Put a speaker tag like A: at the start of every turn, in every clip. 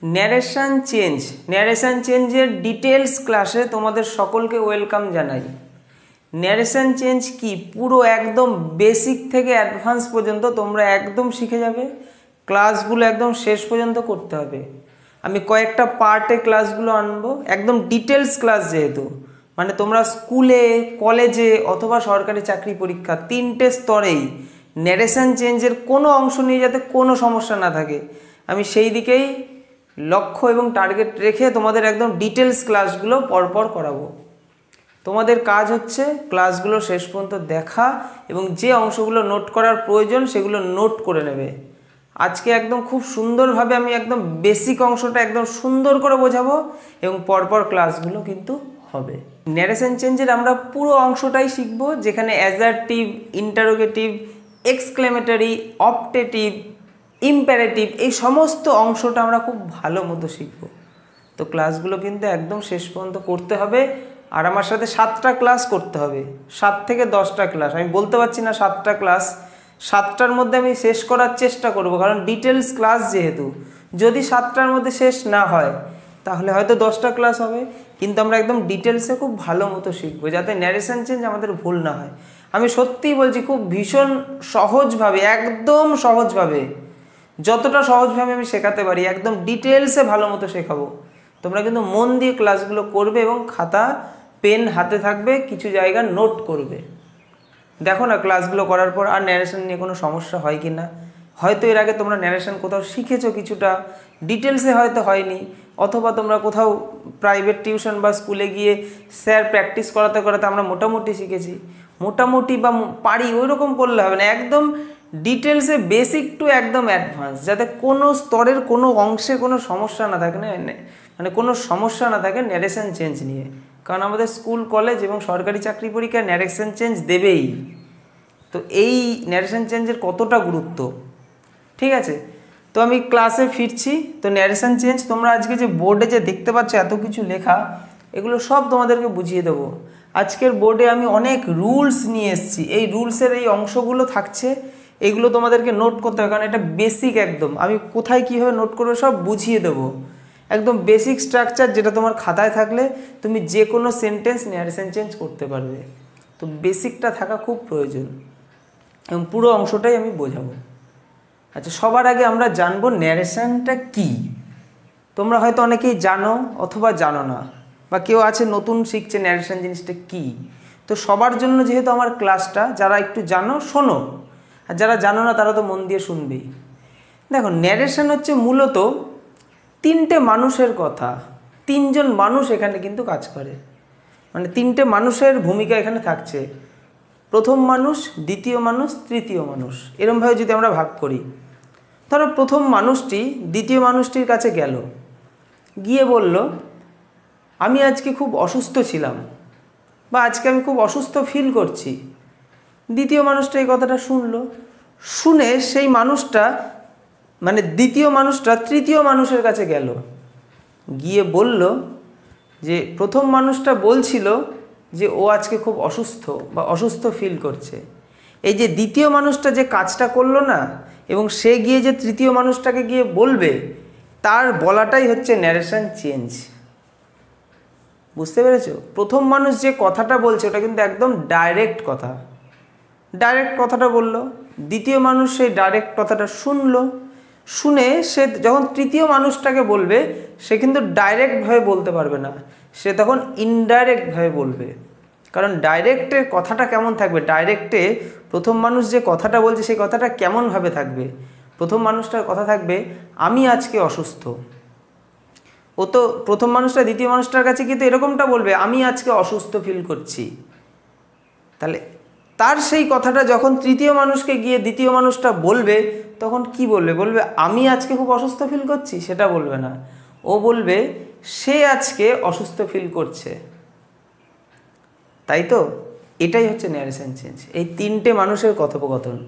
A: Narration চেঞ্জের details ক্লাসে তোমাদের সকলকে ওয়েলকাম জানাই। ন্যারেশন চেঞ্জ কি পুরো একদম বেসিক থেকে অ্যাডভান্স পর্যন্ত তোমরা একদম শিখে যাবে। ক্লাসগুলো একদম শেষ পর্যন্ত করতে হবে। আমি কয়েকটা পার্টে ক্লাসগুলো আনবো, একদম ডিটেলস ক্লাস, যেহেতু মানে তোমরা স্কুলে, কলেজে অথবা সরকারি চাকরি পরীক্ষা তিনটে স্তরেই ন্যারেশন চেঞ্জের কোনো অংশ নিয়ে যাতে কোনো সমস্যা না থাকে, আমি সেই দিকেই লক্ষ্য এবং টার্গেট রেখে তোমাদের একদম ডিটেলস ক্লাসগুলো পরপর করাবো। তোমাদের কাজ হচ্ছে ক্লাসগুলো শেষ পর্যন্ত দেখা এবং যে অংশগুলো নোট করার প্রয়োজন সেগুলো নোট করে নেবে। আজকে একদম খুব সুন্দরভাবে আমি একদম বেসিক অংশটা একদম সুন্দর করে বোঝাবো এবং পরপর ক্লাসগুলো কিন্তু হবে। ন্যারেশন চেঞ্জের আমরা পুরো অংশটাই শিখবো, যেখানে অ্যাজারটিভ, ইন্টারোগেটিভ, এক্সক্লেমেটরি, অপটেটিভ, ইম্পারেটিভ, এই সমস্ত অংশটা আমরা খুব ভালো মতো শিখব। তো ক্লাসগুলো কিন্তু একদম শেষ পর্যন্ত করতে হবে। আর আমার সাথে 7টা ক্লাস করতে হবে, 7 থেকে 10টা ক্লাস। আমি বলতে পারছি না 7টা ক্লাস, 7টার মধ্যে আমি শেষ করার চেষ্টা করব, কারণ ডিটেলস ক্লাস যেহেতু, যদি 7টার মধ্যে শেষ না হয় তাহলে হয়তো 10টা ক্লাস হবে, কিন্তু আমরা একদম ডিটেলসে খুব ভালো মতো শিখবো, যাতে ন্যারেশন চেঞ্জ আমাদের ভুল না হয়। আমি সত্যিই বলছি, খুব ভীষণ সহজভাবে, একদম সহজভাবে, যতটা সহজভাবে আমি শেখাতে পারি একদম ডিটেলসে ভালো মতো শেখাবো। তোমরা কিন্তু মন দিয়ে ক্লাসগুলো করবে এবং খাতা পেন হাতে থাকবে, কিছু জায়গা নোট করবে। দেখো না ক্লাসগুলো করার পর আর ন্যারেশন নিয়ে কোনো সমস্যা হয় কি না। হয়তো এর আগে তোমরা ন্যারেশন কোথাও শিখেছো, কিছুটা ডিটেলসে হয়তো হয়নি, অথবা তোমরা কোথাও প্রাইভেট টিউশন বা স্কুলে গিয়ে স্যার প্র্যাকটিস করাতে করাতে আমরা মোটামুটি শিখেছি। মোটামুটি বা পারি ওই রকম করলে হবে না, একদম ডিটেলসে বেসিক টু একদম অ্যাডভান্স, যাতে কোনো স্তরের কোনো অংশে কোনো সমস্যা না থাকে, না মানে কোনো সমস্যা না থাকে ন্যারেশন চেঞ্জ নিয়ে। কারণ আমাদের স্কুল, কলেজ এবং সরকারি চাকরি পরীক্ষায় ন্যারেশন চেঞ্জ দেবেই। তো এই ন্যারেশন চেঞ্জের কতটা গুরুত্ব, ঠিক আছে। তো আমি ক্লাসে ফিরছি। তো ন্যারেশন চেঞ্জ তোমরা আজকে যে বোর্ডে যে দেখতে পাচ্ছ এত কিছু লেখা, এগুলো সব তোমাদেরকে বুঝিয়ে দেবো। আজকের বোর্ডে আমি অনেক রুলস নিয়ে এসেছি, এই রুলসের এই অংশগুলো থাকছে, এগুলো তোমাদেরকে নোট করতে হবে, কারণ এটা বেসিক একদম। আমি কোথায় কীভাবে নোট করবে সব বুঝিয়ে দেবো, একদম বেসিক স্ট্রাকচার, যেটা তোমার খাতায় থাকলে তুমি যে কোনো সেন্টেন্স ন্যারেশন চেঞ্জ করতে পারবে। তো বেসিকটা থাকা খুব প্রয়োজন এবং পুরো অংশটাই আমি বোঝাবো। আচ্ছা, সবার আগে আমরা জানবো ন্যারেশনটা কি। তোমরা হয়তো অনেকেই জানো অথবা জানো না, বা কেউ আছে নতুন শিখছে ন্যারেশন জিনিসটা কি। তো সবার জন্য যেহেতু আমার ক্লাসটা, যারা একটু জানো শোনো, আর যারা জানো না তারা তো মন দিয়ে শুনবেই। দেখো, ন্যারেশন হচ্ছে মূলত 3টে মানুষের কথা, 3জন মানুষ এখানে কিন্তু কাজ করে, মানে 3টে মানুষের ভূমিকা এখানে থাকছে। প্রথম মানুষ, দ্বিতীয় মানুষ, তৃতীয় মানুষ, এরমভাবে যদি আমরা ভাগ করি। ধরো প্রথম মানুষটি দ্বিতীয় মানুষটির কাছে গেল, গিয়ে বলল আমি আজকে খুব অসুস্থ ছিলাম, বা আজকে আমি খুব অসুস্থ ফিল করছি। দ্বিতীয় মানুষটা এই কথাটা শুনলো, শুনে সেই মানুষটা, মানে দ্বিতীয় মানুষটা তৃতীয় মানুষের কাছে গেল, গিয়ে বলল যে প্রথম মানুষটা বলছিল যে ও আজকে খুব অসুস্থ বা অসুস্থ ফিল করছে। এই যে দ্বিতীয় মানুষটা যে কাজটা করলো না, এবং সে গিয়ে যে তৃতীয় মানুষটাকে গিয়ে বলবে, তার বলাটাই হচ্ছে ন্যারেশন চেঞ্জ। বুঝতে পেরেছো? প্রথম মানুষ যে কথাটা বলছে ওটা কিন্তু একদম ডাইরেক্ট কথা, ডাইরেক্ট কথাটা বলল। দ্বিতীয় মানুষ সেই ডাইরেক্ট কথাটা শুনলো, শুনে সে যখন তৃতীয় মানুষটাকে বলবে, সে কিন্তু ডাইরেক্টভাবে বলতে পারবে না, সে তখন ইনডাইরেক্টভাবে বলবে। কারণ ডাইরেক্টের কথাটা কেমন থাকবে, ডাইরেক্টে প্রথম মানুষ যে কথাটা বলছে সেই কথাটা কেমনভাবে থাকবে। প্রথম মানুষটার কথা থাকবে আমি আজকে অসুস্থ। ও তো প্রথম মানুষটা দ্বিতীয় মানুষটার কাছে কিন্তু এরকমটা বলবে, আমি আজকে অসুস্থ ফিল করছি। তাহলে তার সেই কথাটা যখন তৃতীয় মানুষকে গিয়ে দ্বিতীয় মানুষটা বলবে, তখন কি বলবে? বলবে আমি আজকে খুব অসুস্থ ফিল করছি, সেটা বলবে না। ও বলবে সে আজকে অসুস্থ ফিল করছে। তাই তো? এটাই হচ্ছে ন্যারেশন চেঞ্জ। এই 3টে মানুষের কথোপকথন।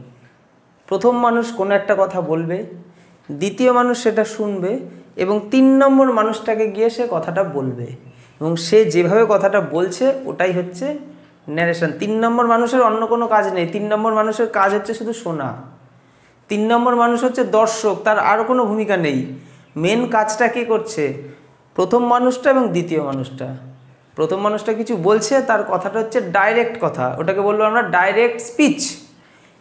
A: প্রথম মানুষ কোনো একটা কথা বলবে, দ্বিতীয় মানুষ সেটা শুনবে, এবং 3 নম্বর মানুষটাকে গিয়ে সে কথাটা বলবে, এবং সে যেভাবে কথাটা বলছে ওটাই হচ্ছে ন্যারেশন। 3 নম্বর মানুষের অন্য কোনো কাজ নেই, 3 নম্বর মানুষের কাজ হচ্ছে শুধু শোনা। 3 নম্বর মানুষ হচ্ছে দর্শক, তার আর কোনো ভূমিকা নেই। মেন কাজটা কে করছে? প্রথম মানুষটা এবং দ্বিতীয় মানুষটা। প্রথম মানুষটা কিছু বলছে, তার কথাটা হচ্ছে ডাইরেক্ট কথা, ওটাকে বলবো আমরা ডাইরেক্ট স্পিচ।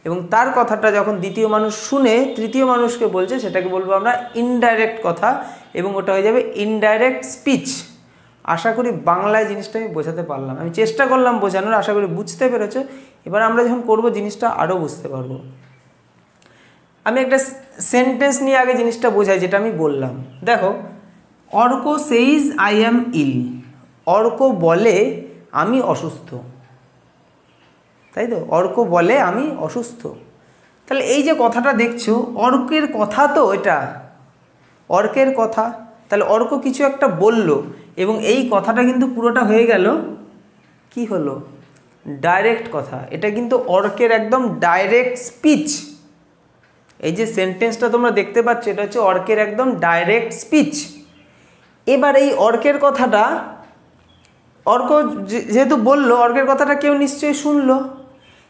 A: এবং তার কথাটা যখন দ্বিতীয় মানুষ শুনে তৃতীয় মানুষকে বলছে, সেটাকে বলবো আমরা ইনডাইরেক্ট কথা, এবং ওটা হয়ে যাবে ইনডাইরেক্ট স্পিচ। আশা করি বাংলায় জিনিসটা আমি বোঝাতে পারলাম, আমি চেষ্টা করলাম বোঝানোর, আশা করি বুঝতে পেরেছো। এবার আমরা যখন করব জিনিসটা আরও বুঝতে পারবো। আমি একটা সেন্টেন্স নিয়ে আগে জিনিসটা বোঝাই, যেটা আমি বললাম। দেখো, অর্ক সেইজ আই অ্যাম ইল। অর্ক বলে আমি অসুস্থ, তাই তো? অর্ক বলে আমি অসুস্থ। তাহলে এই যে কথাটা দেখছো, অর্কের কথা তো এটা, অর্কের কথা। তাহলে অর্ক কিছু একটা বলল, এবং এই কথাটা কিন্তু পুরোটা হয়ে গেল কি হলো? ডাইরেক্ট কথা। এটা কিন্তু অর্কের একদম ডাইরেক্ট স্পিচ। এই যে সেন্টেন্সটা তোমরা দেখতে পাচ্ছ, এটা হচ্ছে অর্কের একদম ডাইরেক্ট স্পিচ। এবার এই অর্কের কথাটা, অর্ক যেহেতু বললো, অর্কের কথাটা কেউ নিশ্চয়ই শুনলো।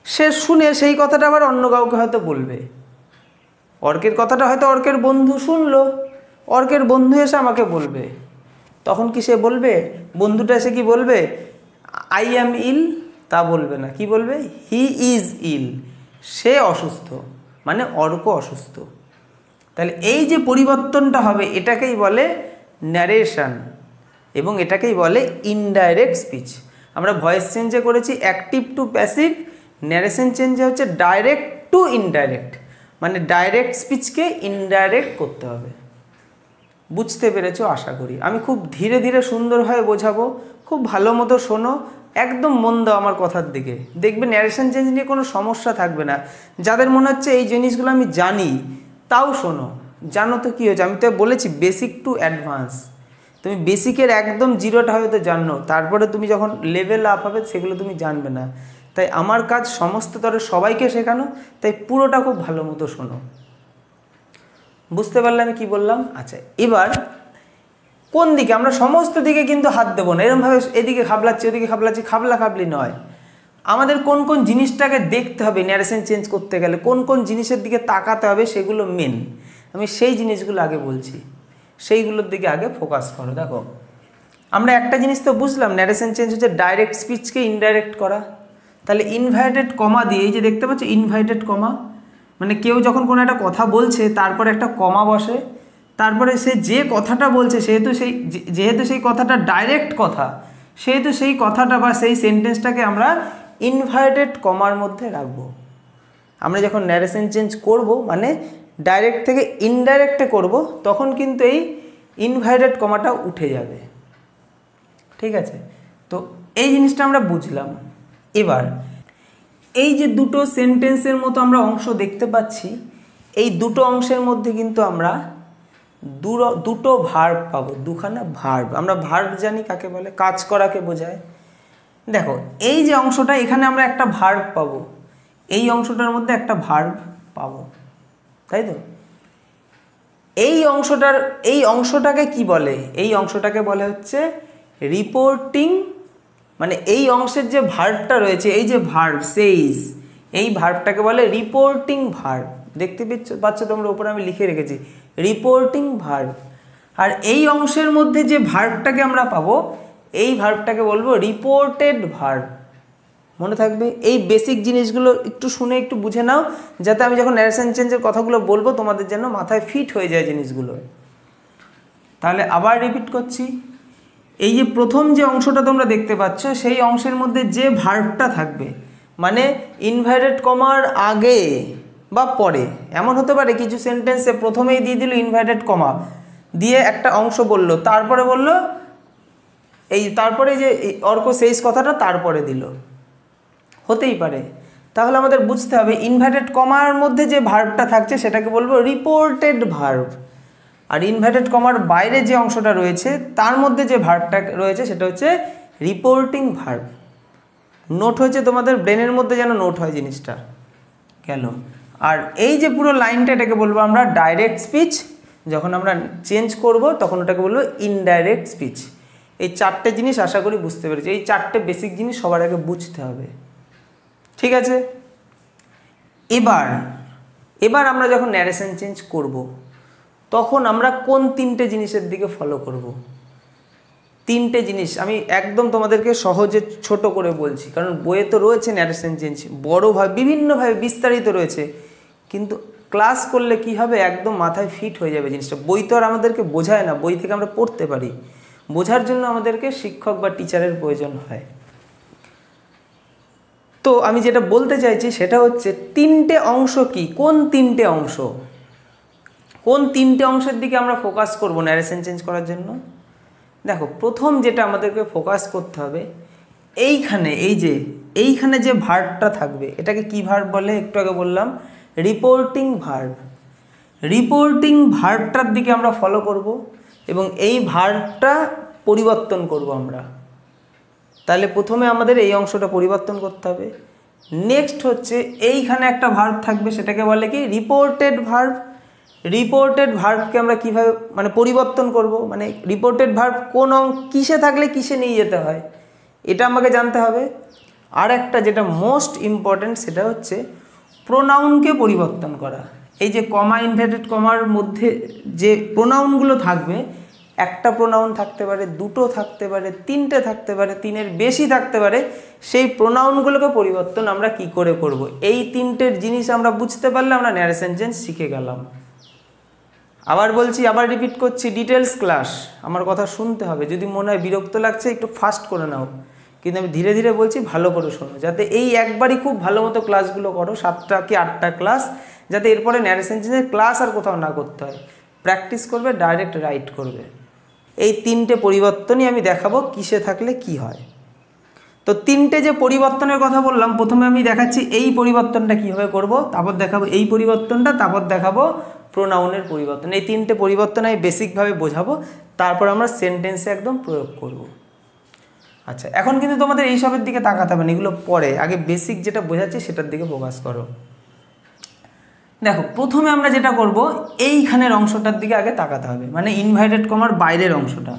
A: সে শুনে সেই কথাটা আবার অন্য কাউকে হয়তো বলবে। অর্কের কথাটা হয়তো অর্কের বন্ধু শুনলো, অর্কের বন্ধু এসে আমাকে বলবে। তখন কি সে বলবে, বন্ধুটা এসে কি বলবে আই অ্যাম ইল? তা বলবে না। কি বলবে? He is ill. সে অসুস্থ, মানে অর্ক অসুস্থ। তাহলে এই যে পরিবর্তনটা হবে, এটাকেই বলে ন্যারেশন, এবং এটাকেই বলে ইনডাইরেক্ট স্পিচ। আমরা ভয়েস চেঞ্জে করেছি অ্যাক্টিভ টু প্যাসিভ, ন্যারেশন চেঞ্জে হচ্ছে ডাইরেক্ট টু ইনডাইরেক্ট, মানে ডাইরেক্ট স্পিচকে ইনডাইরেক্ট করতে হবে। বুঝতে পেরেছো আশা করি। আমি খুব ধীরে ধীরে সুন্দরভাবে বোঝাবো, খুব ভালো মতো শোনো, একদম মন দাও আমার কথার দিকে। দেখবে ন্যারেশন চেঞ্জ নিয়ে কোনো সমস্যা থাকবে না। যাদের মনে হচ্ছে এই জিনিসগুলো আমি জানি, তাও শোনো। জানো তো কী হয়েছে, আমি তো বলেছি বেসিক টু অ্যাডভান্স। তুমি বেসিকের একদম জিরোটা হয়তো জানো, তারপরে তুমি যখন লেভেল আপ হবে সেগুলো তুমি জানবে না। তাই আমার কাজ সমস্ত স্তরে সবাইকে শেখানো, তাই পুরোটা খুব ভালো মতো শোনো। বুঝতে পারলে আমি কি বললাম? আচ্ছা, এবার কোন দিকে? আমরা সমস্ত দিকে কিন্তু হাত দেবো না, এরকমভাবে এদিকে খাবলাচ্ছি ওদিকে খাবলাচ্ছি, খাবলা খাবলি নয়। আমাদের কোন কোন জিনিসটাকে দেখতে হবে ন্যারেশন চেঞ্জ করতে গেলে, কোন কোন জিনিসের দিকে তাকাতে হবে, সেগুলো মেন। আমি সেই জিনিসগুলো আগে বলছি, সেইগুলোর দিকে আগে ফোকাস করো। দেখো, আমরা একটা জিনিস তো বুঝলাম, ন্যারেশন চেঞ্জ হচ্ছে ডাইরেক্ট স্পিচকে ইনডাইরেক্ট করা। তাহলে ইনভার্টেড কমা দিয়ে, এই যে দেখতে পাচ্ছ ইনভার্টেড কমা, মানে কেউ যখন কোনো একটা কথা বলছে তারপরে একটা কমা বসে, তারপরে সে যে কথাটা বলছে যেহেতু সেই কথাটা ডাইরেক্ট কথা, সেহেতু সেই কথাটা বা সেই সেন্টেন্সটাকে আমরা ইনভার্টেড কমার মধ্যে রাখবো। আমরা যখন ন্যারেশন চেঞ্জ করব, মানে ডাইরেক্ট থেকে ইনডাইরেক্টে করব, তখন কিন্তু এই ইনভার্টেড কমাটা উঠে যাবে। ঠিক আছে? তো এই জিনিসটা আমরা বুঝলাম। এবার এই যে দুটো সেন্টেন্সের মতো আমরা অংশ দেখতে পাচ্ছি, এই দুটো অংশের মধ্যে কিন্তু আমরা দুটো ভার্ব পাবো, দুখানা ভার্ব। আমরা ভার্ব জানি কাকে বলে, কাজ করাকে বোঝায়। দেখো, এই যে অংশটা, এখানে আমরা একটা ভার্ব পাবো, এই অংশটার মধ্যে একটা ভার্ব পাবো, তাই তো? এই অংশটাকে কি বলে? এই অংশটাকে বলে হচ্ছে রিপোর্টিং। মানে এই অংশের যে ভার্বটা রয়েছে, এই যে ভার্ব সেইজ, এই ভার্বটাকে বলে রিপোর্টিং ভার্ব। দেখতে পাচ্ছ তোমরা, উপরে আমি লিখে রেখেছি রিপোর্টিং ভার্ব। আর এই অংশের মধ্যে যে ভার্বটাকে আমরা পাবো, এই ভার্বটাকে বলবো রিপোর্টেড ভার্ব। মনে থাকবে, এই বেসিক জিনিসগুলো একটু শুনে একটু বুঝে নাও, যাতে আমি যখন ন্যারেশন চেঞ্জের কথাগুলো বলবো তোমাদের যেন মাথায় ফিট হয়ে যায় জিনিসগুলো। তাহলে আবার রিপিট করছি, এই যে প্রথম যে অংশটা তোমরা দেখতে পাচ্ছ, সেই অংশের মধ্যে যে ভার্বটা থাকবে, মানে ইনভার্টেড কমার আগে বা পরে, এমন হতে পারে কিছু সেন্টেন্সে প্রথমেই দিয়ে দিল ইনভার্টেড কমা দিয়ে একটা অংশ বললো, তারপরে বললো তারপরে যে অর্ক সেইজ কথাটা তারপরে দিল, হতেই পারে। তাহলে আমাদের বুঝতে হবে ইনভার্টেড কমার মধ্যে যে ভার্বটা থাকছে সেটাকে বলবো রিপোর্টেড ভার্ব, আর ইনভার্টেড কমার বাইরে যে অংশটা রয়েছে তার মধ্যে যে ভার্বটা রয়েছে সেটা হচ্ছে রিপোর্টিং ভার্ব। নোট হয়েছে তোমাদের ব্রেনের মধ্যে, যেন নোট হয় জিনিসটা, গেল। আর এই যে পুরো লাইনটা, এটাকে বলবো আমরা ডাইরেক্ট স্পিচ। যখন আমরা চেঞ্জ করব তখন ওটাকে বলবো ইনডাইরেক্ট স্পিচ। এই চারটে জিনিস আশা করি বুঝতে পেরেছি। এই চারটে বেসিক জিনিস সবার আগে বুঝতে হবে, ঠিক আছে? এবার আমরা যখন ন্যারেশন চেঞ্জ করব, তখন আমরা কোন তিনটে জিনিসের দিকে ফলো করব? তিনটে জিনিস আমি একদম তোমাদেরকে সহজে ছোট করে বলছি, কারণ বইয়ে তো রয়েছে ন্যারেশন চেঞ্জ, বড়োভাবে বিভিন্নভাবে বিস্তারিত রয়েছে, কিন্তু ক্লাস করলে কি হবে, একদম মাথায় ফিট হয়ে যাবে জিনিসটা। বই তো আর আমাদেরকে বোঝায় না, বই থেকে আমরা পড়তে পারি, বোঝার জন্য আমাদেরকে শিক্ষক বা টিচারের প্রয়োজন হয়। তো আমি যেটা বলতে চাইছি সেটা হচ্ছে তিনটে অংশ কি, কোন তিনটে অংশ, কোন তিনটে অংশের দিকে আমরা ফোকাস করব ন্যারেশন চেঞ্জ করার জন্য। দেখো, প্রথম যেটা আমাদেরকে ফোকাস করতে হবে, এইখানে যে ভার্বটা থাকবে, এটাকে কি ভার্ব বলে, একটু আগে বললাম রিপোর্টিং ভার্ব। রিপোর্টিং ভার্বটার দিকে আমরা ফলো করব এবং এই ভার্বটা পরিবর্তন করব আমরা। তাহলে প্রথমে আমাদের এই অংশটা পরিবর্তন করতে হবে। নেক্সট হচ্ছে এইখানে একটা ভার্ব থাকবে, সেটাকে বলে কি রিপোর্টেড ভার্ব। রিপোর্টেড ভার্বকে আমরা কীভাবে মানে পরিবর্তন করব, মানে রিপোর্টেড ভার্ব কোন কিসে থাকলে কিসে নিয়ে যেতে হয় এটা আমাকে জানতে হবে। আর একটা যেটা মোস্ট ইম্পর্ট্যান্ট সেটা হচ্ছে প্রোনাউনকে পরিবর্তন করা। এই যে কমা ইনভার্টেড কমার মধ্যে যে প্রোনাউনগুলো থাকবে, একটা প্রোনাউন থাকতে পারে, দুটো থাকতে পারে, তিনটে থাকতে পারে, তিনের বেশি থাকতে পারে, সেই প্রোনাউনগুলোকে পরিবর্তন আমরা কি করে করব, এই তিনটের জিনিস আমরা বুঝতে পারলে আমরা ন্যারেশন চেঞ্জ শিখে গেলাম। আবার বলছি, আবার রিপিট করছি, ডিটেলস ক্লাস, আমার কথা শুনতে হবে। যদি মনে হয় বিরক্ত লাগছে একটু ফাস্ট করে নাও, কিন্তু আমি ধীরে ধীরে বলছি, ভালো করে শোনো, যাতে এই একবারই খুব ভালো মতো ক্লাসগুলো করো, 7টা কি 8টা ক্লাস, যাতে এরপরে ন্যারেশন চেঞ্জের ক্লাস আর কোথাও না করতে হয়। প্র্যাকটিস করবে, ডাইরেক্ট রাইট করবে। এই তিনটে পরিবর্তনই আমি দেখাবো কিসে থাকলে কি হয়। তো তিনটে যে পরিবর্তনের কথা বললাম, প্রথমে আমি দেখাচ্ছি এই পরিবর্তনটা কীভাবে করব, তারপর দেখাবো এই পরিবর্তনটা, তারপর দেখাবো প্রোনাউনের পরিবর্তন। এই তিনটে পরিবর্তন আমি বেসিকভাবে বোঝাবো, তারপর আমরা সেন্টেন্সে একদম প্রয়োগ করব। আচ্ছা, এখন কিন্তু তোমাদের এইসবের দিকে তাকাতে হবে না, এগুলো পরে, আগে বেসিক যেটা বোঝাচ্ছি সেটার দিকে ফোকাস করো। দেখো, প্রথমে আমরা যেটা করব, এইখানের অংশটার দিকে আগে তাকাতে হবে, মানে ইনভার্টেড কমার বাইরের অংশটা।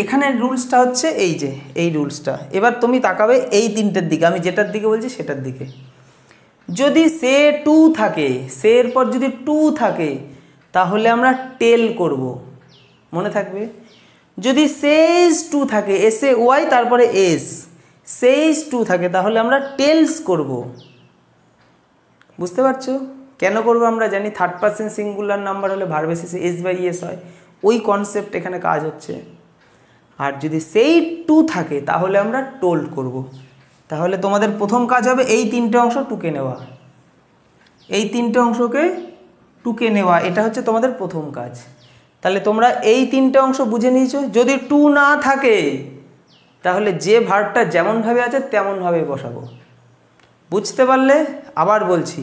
A: এখানে রুলসটা হচ্ছে এই রুলসটা। এবার তুমি তাকাবে এই তিনটের দিকে, আমি যেটার দিকে বলছি সেটার দিকে। যদি সে টু থাকে, সে এর পর যদি টু থাকে, তাহলে আমরা টেল করব, মনে থাকবে। যদি সেজ টু থাকে, এস এ ওয়াই তারপরে এস, সেজ টু থাকে, তাহলে আমরা টেলস করব। বুঝতে পারছো কেন করবো? আমরা জানি থার্ড পারসন সিঙ্গুলার নাম্বার হলে ভার্ব শেষে এস বাই এস হয়, ওই কনসেপ্ট এখানে কাজ হচ্ছে। আর যদি সেই টু থাকে তাহলে আমরা টোল্ড করব। তাহলে তোমাদের প্রথম কাজ হবে এই তিনটে অংশ টুকে নেওয়া, এই তিনটে অংশকে টুকে নেওয়া, এটা হচ্ছে তোমাদের প্রথম কাজ। তাহলে তোমরা এই তিনটে অংশ বুঝে নিয়েছো। যদি টু না থাকে তাহলে যে ভার্বটা যেমনভাবে আছে তেমনভাবে বসাবো। বুঝতে পারলে? আবার বলছি,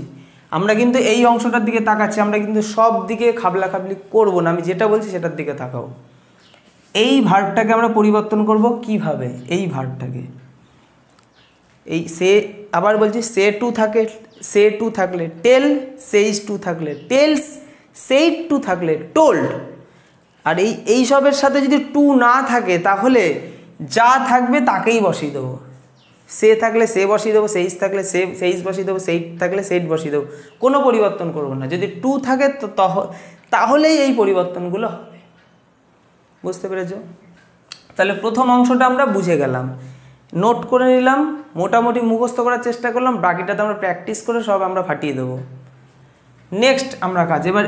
A: আমরা কিন্তু এই অংশটার দিকে তাকাচ্ছি, আমরা কিন্তু সব দিকে খাবলা খাবলি করবো না, আমি যেটা বলছি সেটার দিকে তাকাও। এই ভার্বটাকে আমরা পরিবর্তন করব কিভাবে? এই ভার্বটাকে আবার বলছি, সে টু থাকলে টেল, সেইজ টু থাকলে টেলস, সেইড টু থাকলে টোল্ড। আর এই সবের সাথে যদি টু না থাকে তাহলে যা থাকবে তাকেই বসিয়ে দেবো। সে থাকলে সে বসিয়ে দেবো, সেইজ থাকলে সেইজ বসিয়ে দেবো, সেইড থাকলে সেইড বসিয়ে দেবো, কোনো পরিবর্তন করবো না। যদি টু থাকে তো তাহলেই এই পরিবর্তনগুলো হবে। বুঝতে পেরেছো? তাহলে প্রথম অংশটা আমরা বুঝে গেলাম, নোট করে নিলাম, মোটামুটি মুখস্থ করার চেষ্টা করলাম, বাকিটাতে আমরা প্র্যাকটিস করে সব আমরা ফাটিয়ে দেবো। নেক্সট আমরা কাজ, এবার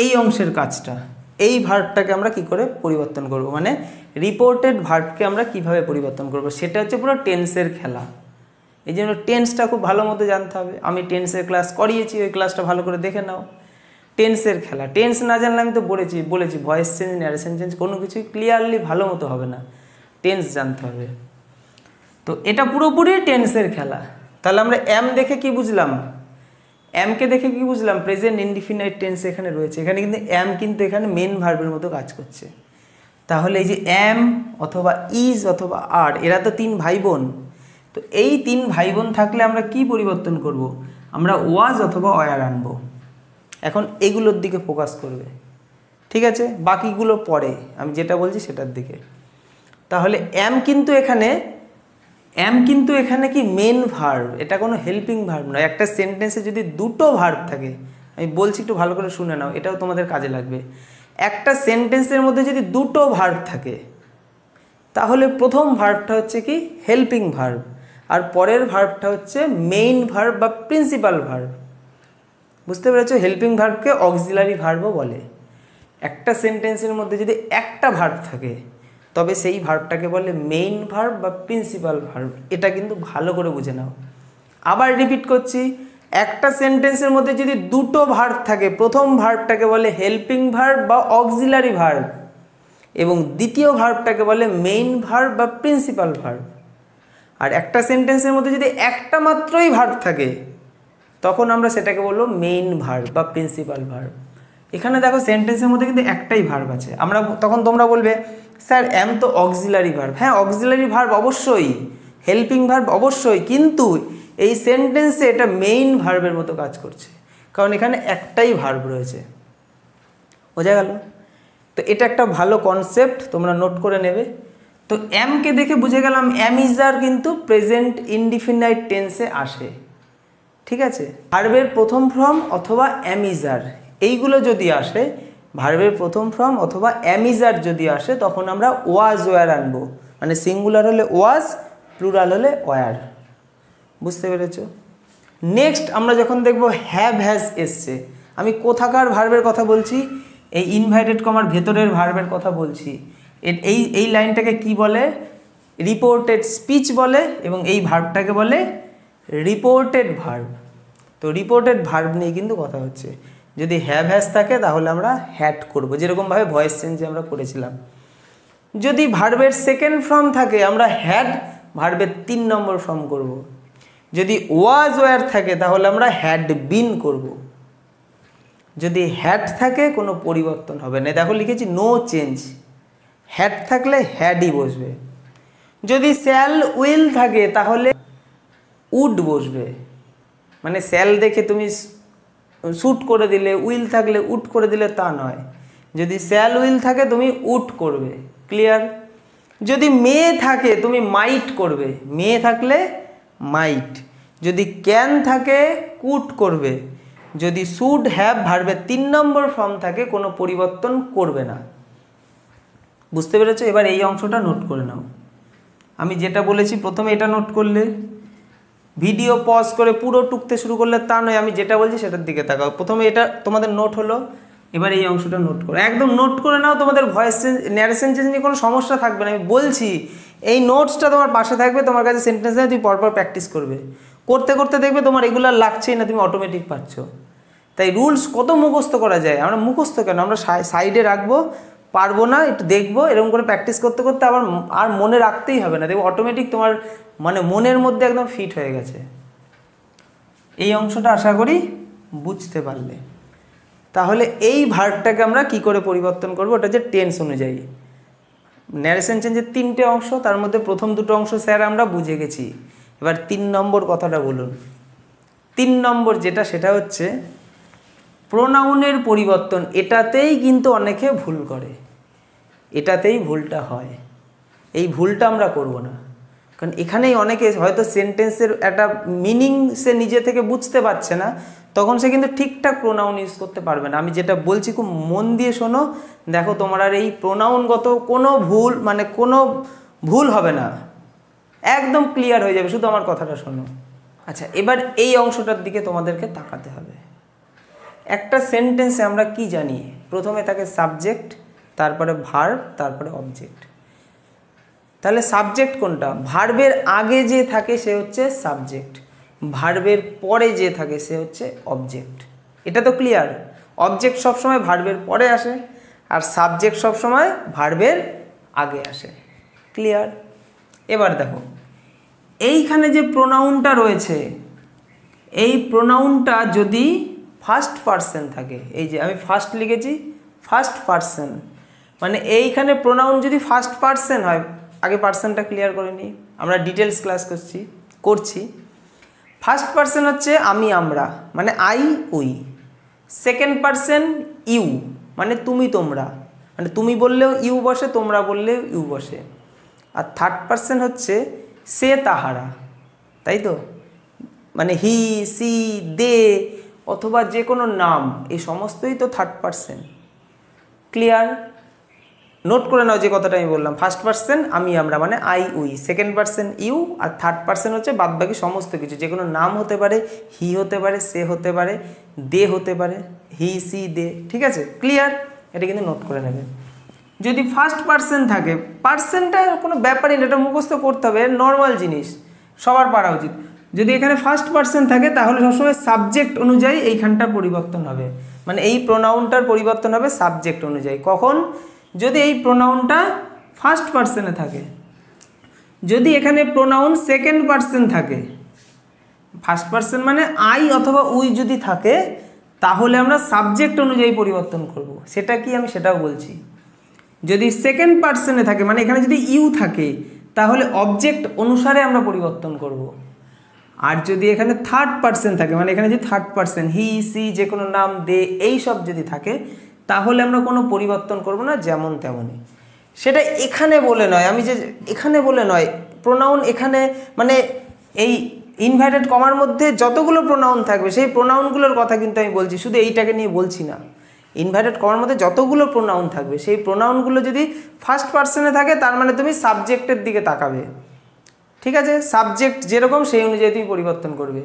A: এই অংশের কাজটা, এই ভার্বটাকে আমরা কি করে পরিবর্তন করব, মানে রিপোর্টেড ভার্বকে আমরা কিভাবে পরিবর্তন করব, সেটা হচ্ছে পুরো টেন্সের খেলা। এই জন্য টেন্সটা খুব ভালো মতো জানতে হবে। আমি টেন্সের ক্লাস করিয়েছি, ওই ক্লাসটা ভালো করে দেখে নাও। টেন্সের খেলা, টেন্স না জানলে আমি তো বলেছি ভয়েস চেঞ্জ, ন্যারেশন চেঞ্জ কোনো কিছুই ক্লিয়ারলি ভালো মতো হবে না, টেন্স জানতে হবে। তো এটা পুরোপুরি টেন্সের খেলা। তাহলে আমরা এম দেখে কি বুঝলাম? এমকে দেখে কি বুঝলাম? প্রেজেন্ট ইনডিফিনাইট টেন্স এখানে রয়েছে, এখানে কিন্তু এম কিন্তু এখানে মেন ভার্বের মতো কাজ করছে। তাহলে এই যে এম অথবা ইজ অথবা আর, এরা তো তিন ভাই বোন। তো এই তিন ভাই বোন থাকলে আমরা কি পরিবর্তন করব? আমরা ওয়াজ অথবা ওয়ার আনবো। এখন এগুলোর দিকে ফোকাস করবে, ঠিক আছে? বাকিগুলো পরে, আমি যেটা বলছি সেটার দিকে। তাহলে এম কিন্তু এখানে কি মেন ভার্ব, এটা কোনো হেল্পিং ভার্ব নয়। একটা সেন্টেন্সে যদি দুটো ভার্ব থাকে, আমি বলছি, একটু ভালো করে শুনে নাও, এটাও তোমাদের কাজে লাগবে। একটা সেন্টেন্সের মধ্যে যদি দুটো ভার্ব থাকে তাহলে প্রথম ভার্বটা হচ্ছে কি হেল্পিং ভার্ব, আর পরের ভার্বটা হচ্ছে মেইন ভার্ব বা প্রিন্সিপাল ভার্ব। বুঝতে পেরেছো? হেল্পিং ভার্বকে অক্সিলারি ভার্বও বলে। একটা সেন্টেন্সের মধ্যে যদি একটা ভার্ব থাকে তবে সেই ভার্বটাকে বলে মেইন ভার্ব বা প্রিন্সিপাল ভার্ব। এটা কিন্তু ভালো করে বুঝে নাও। আবার রিপিট করছি, একটা সেন্টেন্সের মধ্যে যদি দুটো ভার্ব থাকে প্রথম ভার্বটাকে বলে হেল্পিং ভার্ব বা অক্সিলারি ভার্ব, এবং দ্বিতীয় ভার্বটাকে বলে মেইন ভার্ব বা প্রিন্সিপাল ভার্ব। আর একটা সেন্টেন্সের মধ্যে যদি একটা মাত্রই ভার্ব থাকে তখন আমরা সেটাকে বলবো মেইন ভার্ব বা প্রিন্সিপাল ভার্ব। এখানে দেখো সেন্টেন্সের মধ্যে কিন্তু একটাই ভার্ব আছে। তখন তোমরা বলবে স্যার এম তো অক্সিলারি ভার্ব। হ্যাঁ, অক্সিলারি ভার্ব অবশ্যই, হেল্পিং ভার্ব অবশ্যই, কিন্তু এই সেন্টেন্সে এটা মেইন ভার্বের মতো কাজ করছে, কারণ এখানে একটাই ভার্ব রয়েছে। বোঝা গেল? তো এটা একটা ভালো কনসেপ্ট, তোমরা নোট করে নেবে। তো এমকে দেখে বুঝে গেলাম এম ইজ আর কিন্তু প্রেজেন্ট ইনডিফিনাইট টেন্সে আসে। ঠিক আছে? ভার্বের প্রথম ফর্ম অথবা এম ইজ আর এইগুলো যদি আসে, ভার্বের প্রথম ফর্ম অথবা এম ইজ আর যদি আসে, তখন আমরা ওয়াজ ওয়ার আনবো। মানে সিঙ্গুলার হলে ওয়াজ, প্লুরাল হলে ওয়ার। বুঝতে পেরেছো? নেক্সট আমরা যখন দেখব হ্যাভ হ্যাজ এসছে, আমি কোথাকার ভার্বের কথা বলছি? এই ইনভাইটেড কমার ভেতরের ভার্বের কথা বলছি। এই লাইনটাকে কি বলে? রিপোর্টেড স্পিচ বলে, এবং এই ভার্বটাকে বলে রিপোর্টেড ভার্ব। তো রিপোর্টেড ভার্ব নিয়ে কিন্তু কথা হচ্ছে। যদি হ্যাভ হ্যাজ থাকে তাহলে আমরা হ্যাড করব, যেরকমভাবে ভয়েস চেঞ্জে আমরা করেছিলাম। যদি ভার্বের সেকেন্ড ফর্ম থাকে আমরা হ্যাড ভার্বের 3 নম্বর ফর্ম করব। যদি ওয়াজ ওয়ার থাকে তাহলে আমরা হ্যাড বিন করব। যদি হ্যাড থাকে কোনো পরিবর্তন হবে না। দেখো লিখেছি নো চেঞ্জ। হ্যাড থাকলে হ্যাডই বসবে। যদি শ্যাল উইল থাকে তাহলে উড বসবে। মানে শ্যাল দেখে তুমি শুট করে দিলে, উইল থাকলে উড করে দিলে তা নয়। যদি শ্যাল উইল থাকে তুমি উড করবে। ক্লিয়ার? যদি মেয়ে থাকে তুমি মাইট করবে, মেয়ে থাকলে মাইট। যদি ক্যান থাকে কুড করবে। যদি শুড হ্যাভ ভার্বের 3 নম্বর ফর্ম থাকে কোনো পরিবর্তন করবে না। বুঝতে পেরেছো? এবার এই অংশটা নোট করে নাও। আমি যেটা বলেছি প্রথমে এটা নোট করলে, ভিডিও পজ করে পুরো টুকতে শুরু করলে তা নয়, আমি যেটা বলছি সেটার দিকে তাকাও। প্রথমে এটা তোমাদের নোট হলো, এবার এই অংশটা নোট করো, একদম নোট করে নাও। তোমাদের ভয়েস চেঞ্জ, ন্যারেশন চেঞ্জ নিয়ে কোনো সমস্যা থাকবে না। আমি বলছি এই নোটসটা তোমার পাশে থাকবে, তোমার কাছে সেন্টেন্স নেই, তুমি পরপর প্র্যাকটিস করবে। করতে করতে দেখবে তোমার এগুলো লাগছেই না, তুমি অটোমেটিক পাচ্ছ। তাই রুলস কত মুখস্থ করা যায়, আমরা মুখস্থ কেন, আমরা সাইডে রাখবো, পারবো না একটু দেখবো, এরকম করে প্র্যাকটিস করতে করতে আবার আর মনে রাখতেই হবে না, দেখবো অটোমেটিক তোমার মানে মনের মধ্যে একদম ফিট হয়ে গেছে। এই অংশটা আশা করি বুঝতে পারলে। তাহলে এই ভার্বটাকে আমরা কি করে পরিবর্তন করব? ওটা যে টেন্স অনুযায়ী। ন্যারেশন চেঞ্জের 3টে অংশ, তার মধ্যে প্রথম 2টো অংশ স্যার আমরা বুঝে গেছি। এবার 3 নম্বর কথাটা বলুন। 3 নম্বর যেটা, সেটা হচ্ছে প্রোনাউনের পরিবর্তন। এটাতেই কিন্তু অনেকে ভুল করে, এটাতেই ভুলটা হয়। এই ভুলটা আমরা করব না, কারণ এখানেই অনেকে হয়তো সেন্টেন্সের একটা মিনিং সে নিজে থেকে বুঝতে পারছে না, তখন সে কিন্তু ঠিকঠাক প্রোনাউন ইউজ করতে পারবে না। আমি যেটা বলছি খুব মন দিয়ে শোনো, দেখো তোমার আর এই প্রোনাউনগত কোনো ভুল, মানে কোনো ভুল হবে না, একদম ক্লিয়ার হয়ে যাবে। শুধু আমার কথাটা শোনো। আচ্ছা, এবার এই অংশটার দিকে তোমাদেরকে তাকাতে হবে। একটা সেন্টেন্সে আমরা কি জানি? প্রথমে থাকে সাবজেক্ট, তারপরে ভার্ব, তারপরে অবজেক্ট। তাহলে সাবজেক্ট কোনটা? ভার্বের আগে যে থাকে সে হচ্ছে সাবজেক্ট, ভার্বের পরে যে থাকে সে হচ্ছে অবজেক্ট। এটা তো ক্লিয়ার? অবজেক্ট সবসময় ভার্বের পরে আসে, আর সাবজেক্ট সবসময় ভার্বের আগে আসে। ক্লিয়ার? এবার দেখো এইখানে যে প্রোনাউনটা রয়েছে, এই প্রোনাউনটা যদি ফার্স্ট পারসন থাকে, এই যে আমি ফার্স্ট লিখেছি, ফার্স্ট পারসন, মানে এইখানে প্রোনাউন যদি ফার্স্ট পারসন হয়, আগে পারসনটা ক্লিয়ার করে নিই, আমরা ডিটেলস ক্লাস করছি। ফার্স্ট পারসন হচ্ছে আমি, আমরা, মানে I, we. Second person you, মানে তুমি, তোমরা, মানে তুমি বললেও ইউ বসে, তোমরা বললেও ইউ বসে। আর থার্ড পারসন হচ্ছে সে, তাহারা, তাই তো? মানে হি, সি, দে, অথবা যে কোনো নাম, এই সমস্তই তো থার্ড পার্সন। ক্লিয়ার? নোট করে নাও যে কথাটা আমি বললাম, ফার্স্ট পার্সন আমি আমরা মানে I we, second person you, আর থার্ড পার্সন হচ্ছে বাদবাকি সমস্ত কিছু। যে কোনো নাম হতে পারে, হি হতে পারে, সে হতে পারে, দে হতে পারে, হি সি দে। ঠিক আছে? ক্লিয়ার? এটা কিন্তু নোট করে নেবে। যদি ফার্স্ট পার্সন থাকে, পার্সনটা কোনো ব্যাপারই না, এটা মুখস্থ করতে হবে, নর্মাল জিনিস, সবার পারা উচিত। যদি এখানে ফার্স্ট পার্সন থাকে তাহলে সবসময় সাবজেক্ট অনুযায়ী এইখানটার পরিবর্তন হবে, মানে এই প্রোনাউনটার পরিবর্তন হবে সাবজেক্ট অনুযায়ী। কখন? যদি এই প্রোনাউনটা ফার্স্ট পার্সনে থাকে। যদি এখানে প্রোনাউন সেকেন্ড পার্সন থাকে, ফার্স্ট পার্সন মানে আই অথবা উই যদি থাকে, তাহলে আমরা সাবজেক্ট অনুযায়ী পরিবর্তন করব। সেটা কি আমি সেটাও বলছি। যদি সেকেন্ড পার্সনে থাকে, মানে এখানে যদি ইউ থাকে, তাহলে অবজেক্ট অনুসারে আমরা পরিবর্তন করব। আর যদি এখানে থার্ড পার্সন থাকে, মানে এখানে যদি থার্ড পার্সন হি সি যে কোনো নাম দে এই সব যদি থাকে, তাহলে আমরা কোনো পরিবর্তন করব না, যেমন তেমনই। সেটা এখানে বলে নয়, আমি যে এখানে বলে নয়, প্রোনাউন এখানে মানে এই ইনভার্টেড কমার মধ্যে যতগুলো প্রোনাউন থাকবে সেই প্রোনাউনগুলোর কথা কিন্তু আমি বলছি, শুধু এইটাকে নিয়ে বলছি না। ইনভার্টেড কমার মধ্যে যতগুলো প্রোনাউন থাকবে সেই প্রোনাউনগুলো যদি ফার্স্ট পার্সনে থাকে, তার মানে তুমি সাবজেক্টের দিকে তাকাবে। ঠিক আছে? সাবজেক্ট যেরকম সেই অনুযায়ী তুমি পরিবর্তন করবে।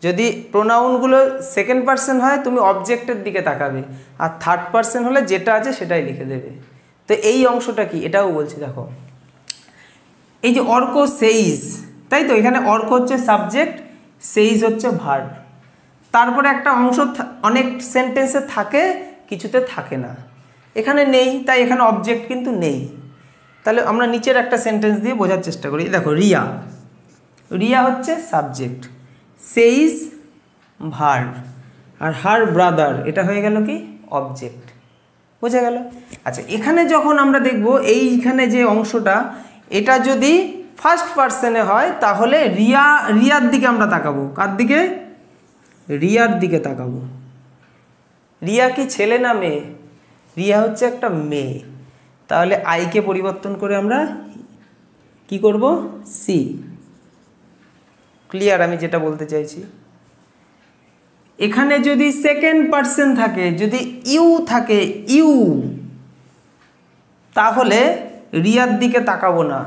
A: যদি প্রোনাউনগুলো সেকেন্ড পার্সন হয়, তুমি অবজেক্টের দিকে তাকাবে, আর থার্ড পার্সন হলে যেটা আছে সেটাই লিখে দেবে। তো এই অংশটা কি, এটাও বলছি। দেখো, এই যে অর্ক সেইজ, তাই তো, এখানে অর্ক হচ্ছে সাবজেক্ট, সেইজ হচ্ছে ভার্ব। তারপরে একটা অংশ অনেক সেন্টেন্সে থাকে, কিছুতে থাকে না। এখানে নেই, তাই এখানে অবজেক্ট কিন্তু নেই। তাহলে আমরা নিচের একটা সেন্টেন্স দিয়ে বোঝার চেষ্টা করি। দেখো, রিয়া, রিয়া হচ্ছে সাবজেক্ট, সেইজ ভার্ব, আর হার ব্রাদার এটা হয়ে গেল কি অবজেক্ট। বোঝা গেল? আচ্ছা, এখানে যখন আমরা দেখব এইখানে যে অংশটা, এটা যদি ফার্স্ট পার্সনে হয়, তাহলে রিয়া, রিয়ার দিকে আমরা তাকাবো। কার দিকে? রিয়ার দিকে তাকাবো। রিয়া কি ছেলে না মেয়ে? রিয়া হচ্ছে একটা মেয়ে। তাহলে আইকে পরিবর্তন করে আমরা কি করব? সি। ক্লিয়ার আমি যেটা বলতে চাইছি? এখানে যদি সেকেন্ড পার্সন থাকে, যদি ইউ থাকে, ইউ, তাহলে রিয়ার দিকে তাকাবো না।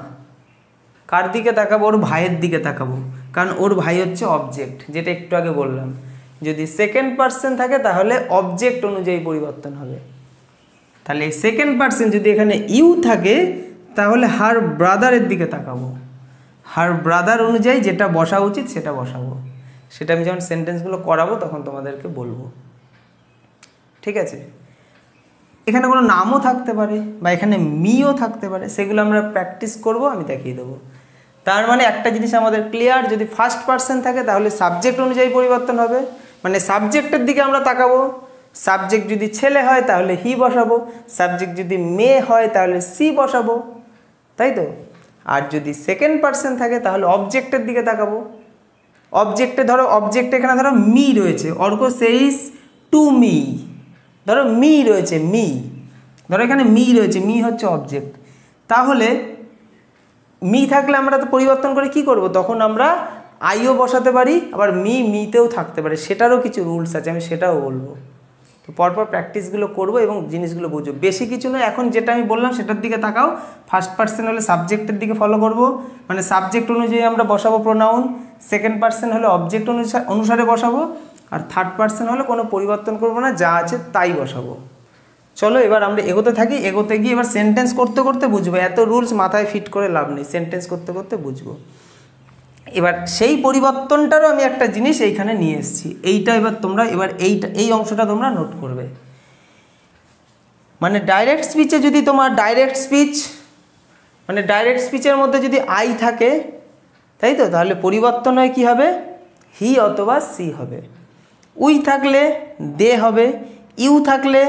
A: কার দিকে তাকাবো? ওর ভাইয়ের দিকে তাকাবো, কারণ ওর ভাই হচ্ছে অবজেক্ট, যেটা একটু আগে বললাম। যদি সেকেন্ড পার্সন থাকে তাহলে অবজেক্ট অনুযায়ী পরিবর্তন হবে। তাহলে সেকেন্ড পার্সন যদি এখানে ইউ থাকে, তাহলে হার ব্রাদারের দিকে তাকাবো, হার ব্রাদার অনুযায়ী যেটা বসা উচিত সেটা বসাবো। সেটা আমি যখন সেন্টেন্সগুলো করাবো তখন তোমাদেরকে বলবো। ঠিক আছে? এখানে কোনো নামও থাকতে পারে বা এখানে মিও থাকতে পারে, সেগুলো আমরা প্র্যাকটিস করব, আমি দেখিয়ে দেবো। তার মানে একটা জিনিস আমাদের ক্লিয়ার, যদি ফার্স্ট পার্সন থাকে তাহলে সাবজেক্ট অনুযায়ী পরিবর্তন হবে, মানে সাবজেক্টের দিকে আমরা তাকাবো। সাবজেক্ট যদি ছেলে হয় তাহলে হি বসাবো, সাবজেক্ট যদি মেয়ে হয় তাহলে সি বসাবো, তাই তো? আর যদি সেকেন্ড পার্সন থাকে তাহলে অবজেক্টের দিকে তাকাবো। অবজেক্টে ধরো, অবজেক্ট এখানে ধরো মি রয়েছে, অর্ক সেইস টু মি, ধরো মি রয়েছে, মি, ধরো এখানে মি রয়েছে, মি হচ্ছে অবজেক্ট। তাহলে মি থাকলে আমরা তো পরিবর্তন করে কি করব? তখন আমরা আইও বসাতে পারি, আবার মিতেও থাকতে পারে, সেটারও কিছু রুলস আছে, আমি সেটাও বলবো। তো পরপর প্র্যাকটিসগুলো করবো এবং জিনিসগুলো বুঝবো। বেশি কিছু নয়, এখন যেটা আমি বললাম সেটার দিকে তাকাও। ফার্স্ট পার্সন হলে সাবজেক্টের দিকে ফলো করব, মানে সাবজেক্ট অনুযায়ী আমরা বসাবো প্রোনাউন। সেকেন্ড পার্সন হলে অবজেক্ট অনুসারে বসাবো, আর থার্ড পার্সন হলে কোনো পরিবর্তন করবো না, যা আছে তাই বসাবো। চলো এবার আমরা এগোতে থাকি, এগোতে গিয়ে এবার সেন্টেন্স করতে করতে বুঝবো। এত রুলস মাথায় ফিট করে লাভ নেই, সেন্টেন্স করতে করতে বুঝবো। এবার সেই পরিবর্তনটারও আমি একটা জিনিস এইখানে নিয়ে এসেছি, এইটা এবার তোমরা এই অংশটা তোমরা নোট করবে। মানে ডাইরেক্ট স্পিচে যদি তোমার ডাইরেক্ট স্পিচের মধ্যে যদি আই থাকে, তাই তো, তাহলে পরিবর্তন হয় কি হবে? হি অথবা সি হবে। উই থাকলে দে হবে, ইউ থাকলে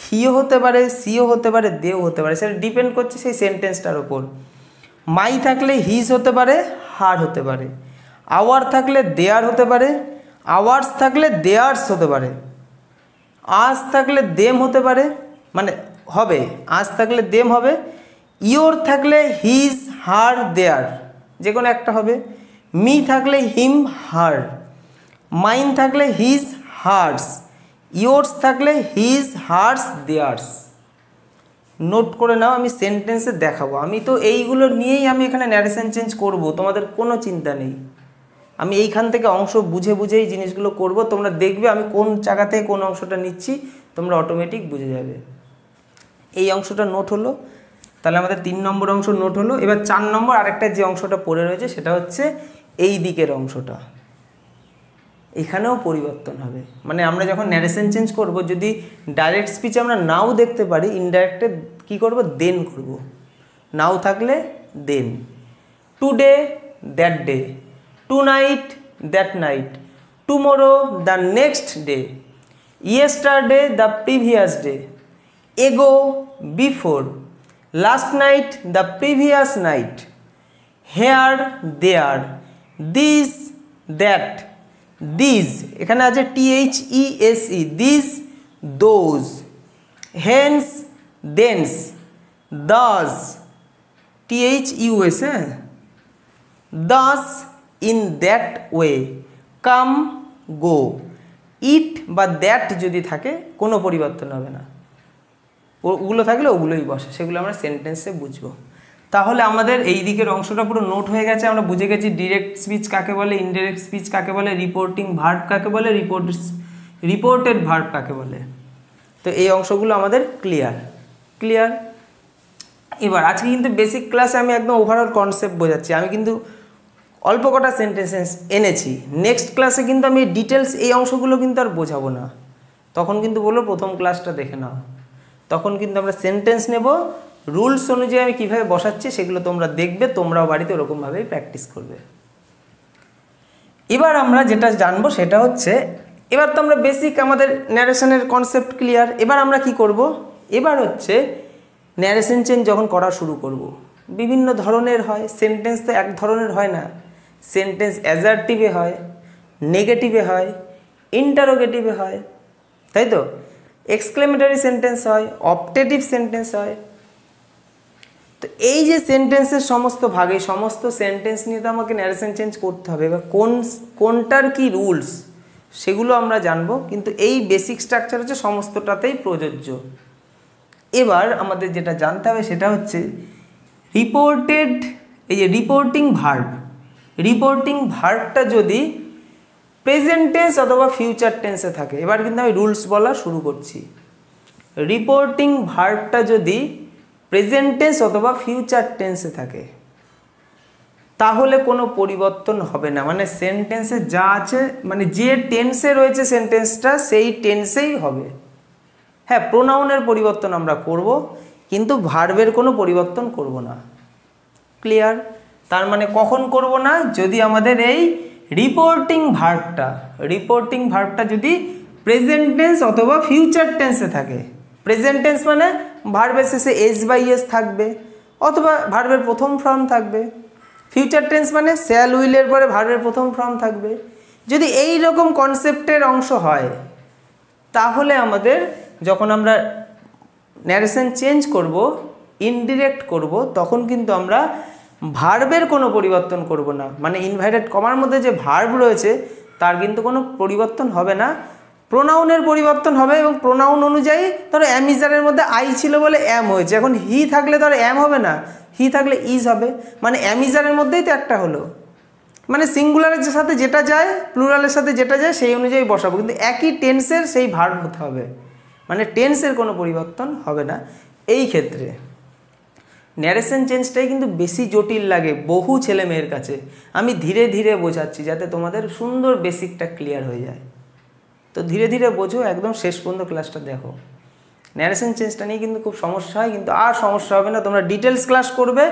A: হিও হতে পারে, সিও হতে পারে, দেও হতে পারে, সেটা ডিপেন্ড করছে সেই সেন্টেন্সটার ওপর। মাই থাকলে হিজ হতে পারে, হার হতে পারে। আওয়ার থাকলে দেয়ার হতে পারে, আওয়ার্স থাকলে দেয়ার্স হতে পারে। আজ থাকলে দেম হতে পারে, মানে হবে, আজ থাকলে দেম হবে। ইয়োর থাকলে হিজ, হার, দেয়ার, যে কোনো একটা হবে। মি থাকলে হিম, হার। মাইন থাকলে হিজ, হার্স, ইয়োর্স থাকলে হিজ, হার্স, দেয়ার্স। নোট করে নাও, আমি সেন্টেন্সে দেখাবো। আমি তো এইগুলো নিয়েই আমি এখানে ন্যারেশন চেঞ্জ করব, তোমাদের কোনো চিন্তা নেই। আমি এইখান থেকে অংশ বুঝে বুঝেই জিনিসগুলো করব, তোমরা দেখবে আমি কোন জায়গা থেকে কোন অংশটা নিচ্ছি তোমরা অটোমেটিক বুঝে যাবে। এই অংশটা নোট হলো, তাহলে আমাদের 3 নম্বর অংশ নোট হলো। এবার 4 নম্বর আরেকটা যে অংশটা পড়ে রয়েছে সেটা হচ্ছে এই দিকের অংশটা। এখানেও পরিবর্তন হবে, মানে আমরা যখন ন্যারেশন চেঞ্জ করব, যদি ডাইরেক্ট স্পিচ আমরা নাও দেখতে পারি, ইনডাইরেক্টে কী করব, দেন করব। নাও থাকলে then. Today, that day. Tonight, that night. Tomorrow, the next day. Yesterday, the previous day. Ago, before. Last night, the previous night. Here, there. This, that. This, এখানে আছে THESE, this, those. Hence, thence. Thus, THUS, হ্যাঁ, thus, in that way. Come, go. It বা that যদি থাকে কোনো পরিবর্তন হবে না, ওগুলো থাকলে ওগুলোই বসে, সেগুলো আমরা সেন্টেন্সে বুঝবো। তাহলে আমাদের এই দিকের অংশটা পুরো নোট হয়ে গেছে। আমরা বুঝে গেছি ডিরেক্ট স্পিচ কাকে বলে, ইনডিরেক্ট স্পিচ কাকে বলে, রিপোর্টিং ভার্ব কাকে বলে, রিপোর্টেড ভার্ব কাকে বলে। তো এই অংশগুলো আমাদের ক্লিয়ার। এবার আজকে কিন্তু বেসিক ক্লাসে আমি একদম ওভারঅল কনসেপ্ট বোঝাচ্ছি, আমি কিন্তু অল্প কটা সেন্টেন্স এনেছি। নেক্সট ক্লাসে কিন্তু আমি ডিটেলস এই অংশগুলো কিন্তু আর বোঝাবো না, তখন কিন্তু বলবো প্রথম ক্লাসটা দেখে নাও। তখন কিন্তু আমরা সেন্টেন্স নেব, রুলস অনুযায়ী আমি কীভাবে বসাচ্ছি সেগুলো তোমরা দেখবে, তোমরাও বাড়িতে ওরকমভাবেই প্র্যাকটিস করবে। এবার আমরা যেটা জানবো সেটা হচ্ছে, এবার তো আমরা বেসিক আমাদের ন্যারেশনের কনসেপ্ট ক্লিয়ার। এবার আমরা কি করব, এবার হচ্ছে ন্যারেশন চেঞ্জ যখন করা শুরু করব, বিভিন্ন ধরনের হয়। সেন্টেন্স তো এক ধরনের হয় না, সেন্টেন্স অ্যাজার্টিভে হয়, নেগেটিভে হয়, ইন্টারোগেটিভে হয়, তাই তো? এক্সক্লেমেটরি সেন্টেন্স হয়, অপটেটিভ সেন্টেন্স হয়। তো এই যে সেন্টেন্সের সমস্ত ভাগে, সমস্ত সেন্টেন্স নিয়ে তো আমাকে ন্যারেশন চেঞ্জ করতে হবে। এবার কোনটার কি রুলস সেগুলো আমরা জানবো, কিন্তু এই বেসিক স্ট্রাকচার হচ্ছে সমস্তটাতেই প্রযোজ্য। এবার আমাদের যেটা জানতে হবে সেটা হচ্ছে রিপোর্টেড, এই যে রিপোর্টিং ভার্বটা যদি প্রেজেন্ট টেন্স অথবা ফিউচার টেন্সে থাকে। এবার কিন্তু আমি রুলস বলা শুরু করছি। রিপোর্টিং ভার্বটা যদি প্রেজেন্ট টেন্স অথবা ফিউচার টেন্সে থাকে তাহলে কোনো পরিবর্তন হবে না, মানে সেন্টেন্সে যা আছে, মানে যে টেন্সে রয়েছে সেন্টেন্সটা সেই টেন্সেই হবে। হ্যাঁ, প্রোনাউনের পরিবর্তন আমরা করব, কিন্তু ভার্বের কোনো পরিবর্তন করব না। ক্লিয়ার? তার মানে কখন করব না, যদি আমাদের এই রিপোর্টিং ভার্বটা যদি প্রেজেন্ট টেন্স অথবা ফিউচার টেন্সে থাকে। প্রেজেন্ট টেন্স মানে ভার্বের শেষে S/S থাকবে অথবা ভার্বের প্রথম ফর্ম থাকবে। ফিউচার টেন্স মানে শ্যাল উইলের পরে ভার্বের প্রথম ফর্ম থাকবে। যদি এই রকম কনসেপ্টের অংশ হয় তাহলে আমাদের যখন আমরা ন্যারেশন চেঞ্জ করব, ইনডিরেক্ট করব, তখন কিন্তু আমরা ভার্বের কোনো পরিবর্তন করব না, মানে ইনভার্টেড কমার মধ্যে যে ভার্ব রয়েছে তার কিন্তু কোনো পরিবর্তন হবে না। প্রোনাউনের পরিবর্তন হবে, এবং প্রোনাউন অনুযায়ী ধরো অ্যামিজারের মধ্যে আই ছিল বলে অ্যাম হয়েছে, এখন হি থাকলে ধরো অ্যাম হবে না, হি থাকলে ইজ হবে, মানে অ্যামিজারের মধ্যেই তো একটা হলো। মানে সিঙ্গুলারের সাথে যেটা যায়, প্লুরালের সাথে যেটা যায় সেই অনুযায়ী বসাবো, কিন্তু একই টেন্সের সেই ভার্ব হতে হবে, মানে টেন্সের কোনো পরিবর্তন হবে না। এই ক্ষেত্রে ন্যারেশন চেঞ্জটাই কিন্তু বেশি জটিল লাগে বহু ছেলে মেয়ের কাছে। আমি ধীরে ধীরে বোঝাচ্ছি যাতে তোমাদের সুন্দর বেসিকটা ক্লিয়ার হয়ে যায়। তো ধীরে ধীরে বোঝো, একদম শেষ পর্যন্ত ক্লাসটা দেখো। ন্যারেশন চেঞ্জটা নিয়ে কিন্তু খুব সমস্যা হয়, কিন্তু আর সমস্যা হবে না, তোমরা ডিটেলস ক্লাস করবে।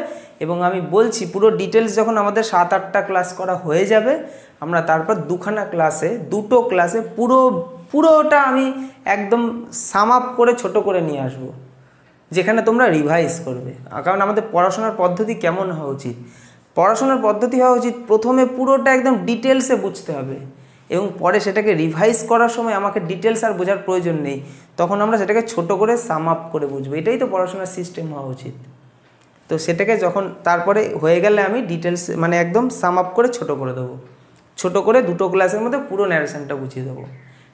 A: এবং আমি বলছি পুরো ডিটেলস যখন আমাদের 7-8টা ক্লাস করা হয়ে যাবে, আমরা তারপর দুটো ক্লাসে পুরোটা আমি একদম সাম আপ করে ছোট করে নিয়ে আসবো, যেখানে তোমরা রিভাইজ করবে। কারণ আমাদের পড়াশোনার পদ্ধতি কেমন হওয়া উচিত, প্রথমে পুরোটা একদম ডিটেলসে বুঝতে হবে, এবং পরে সেটাকে রিভাইজ করার সময় আমাকে ডিটেলস আর বোঝার প্রয়োজন নেই, তখন আমরা সেটাকে ছোট করে সাম আপ করে বুঝবো। এটাই তো পড়াশোনার সিস্টেম হওয়া উচিত। তো সেটাকে যখন তারপরে হয়ে গেলে আমি ডিটেলস মানে একদম সাম আপ করে ছোট করে দেবো, ছোট করে দুটো ক্লাসের মধ্যে পুরো ন্যারেশনটা বুঝিয়ে দেবো।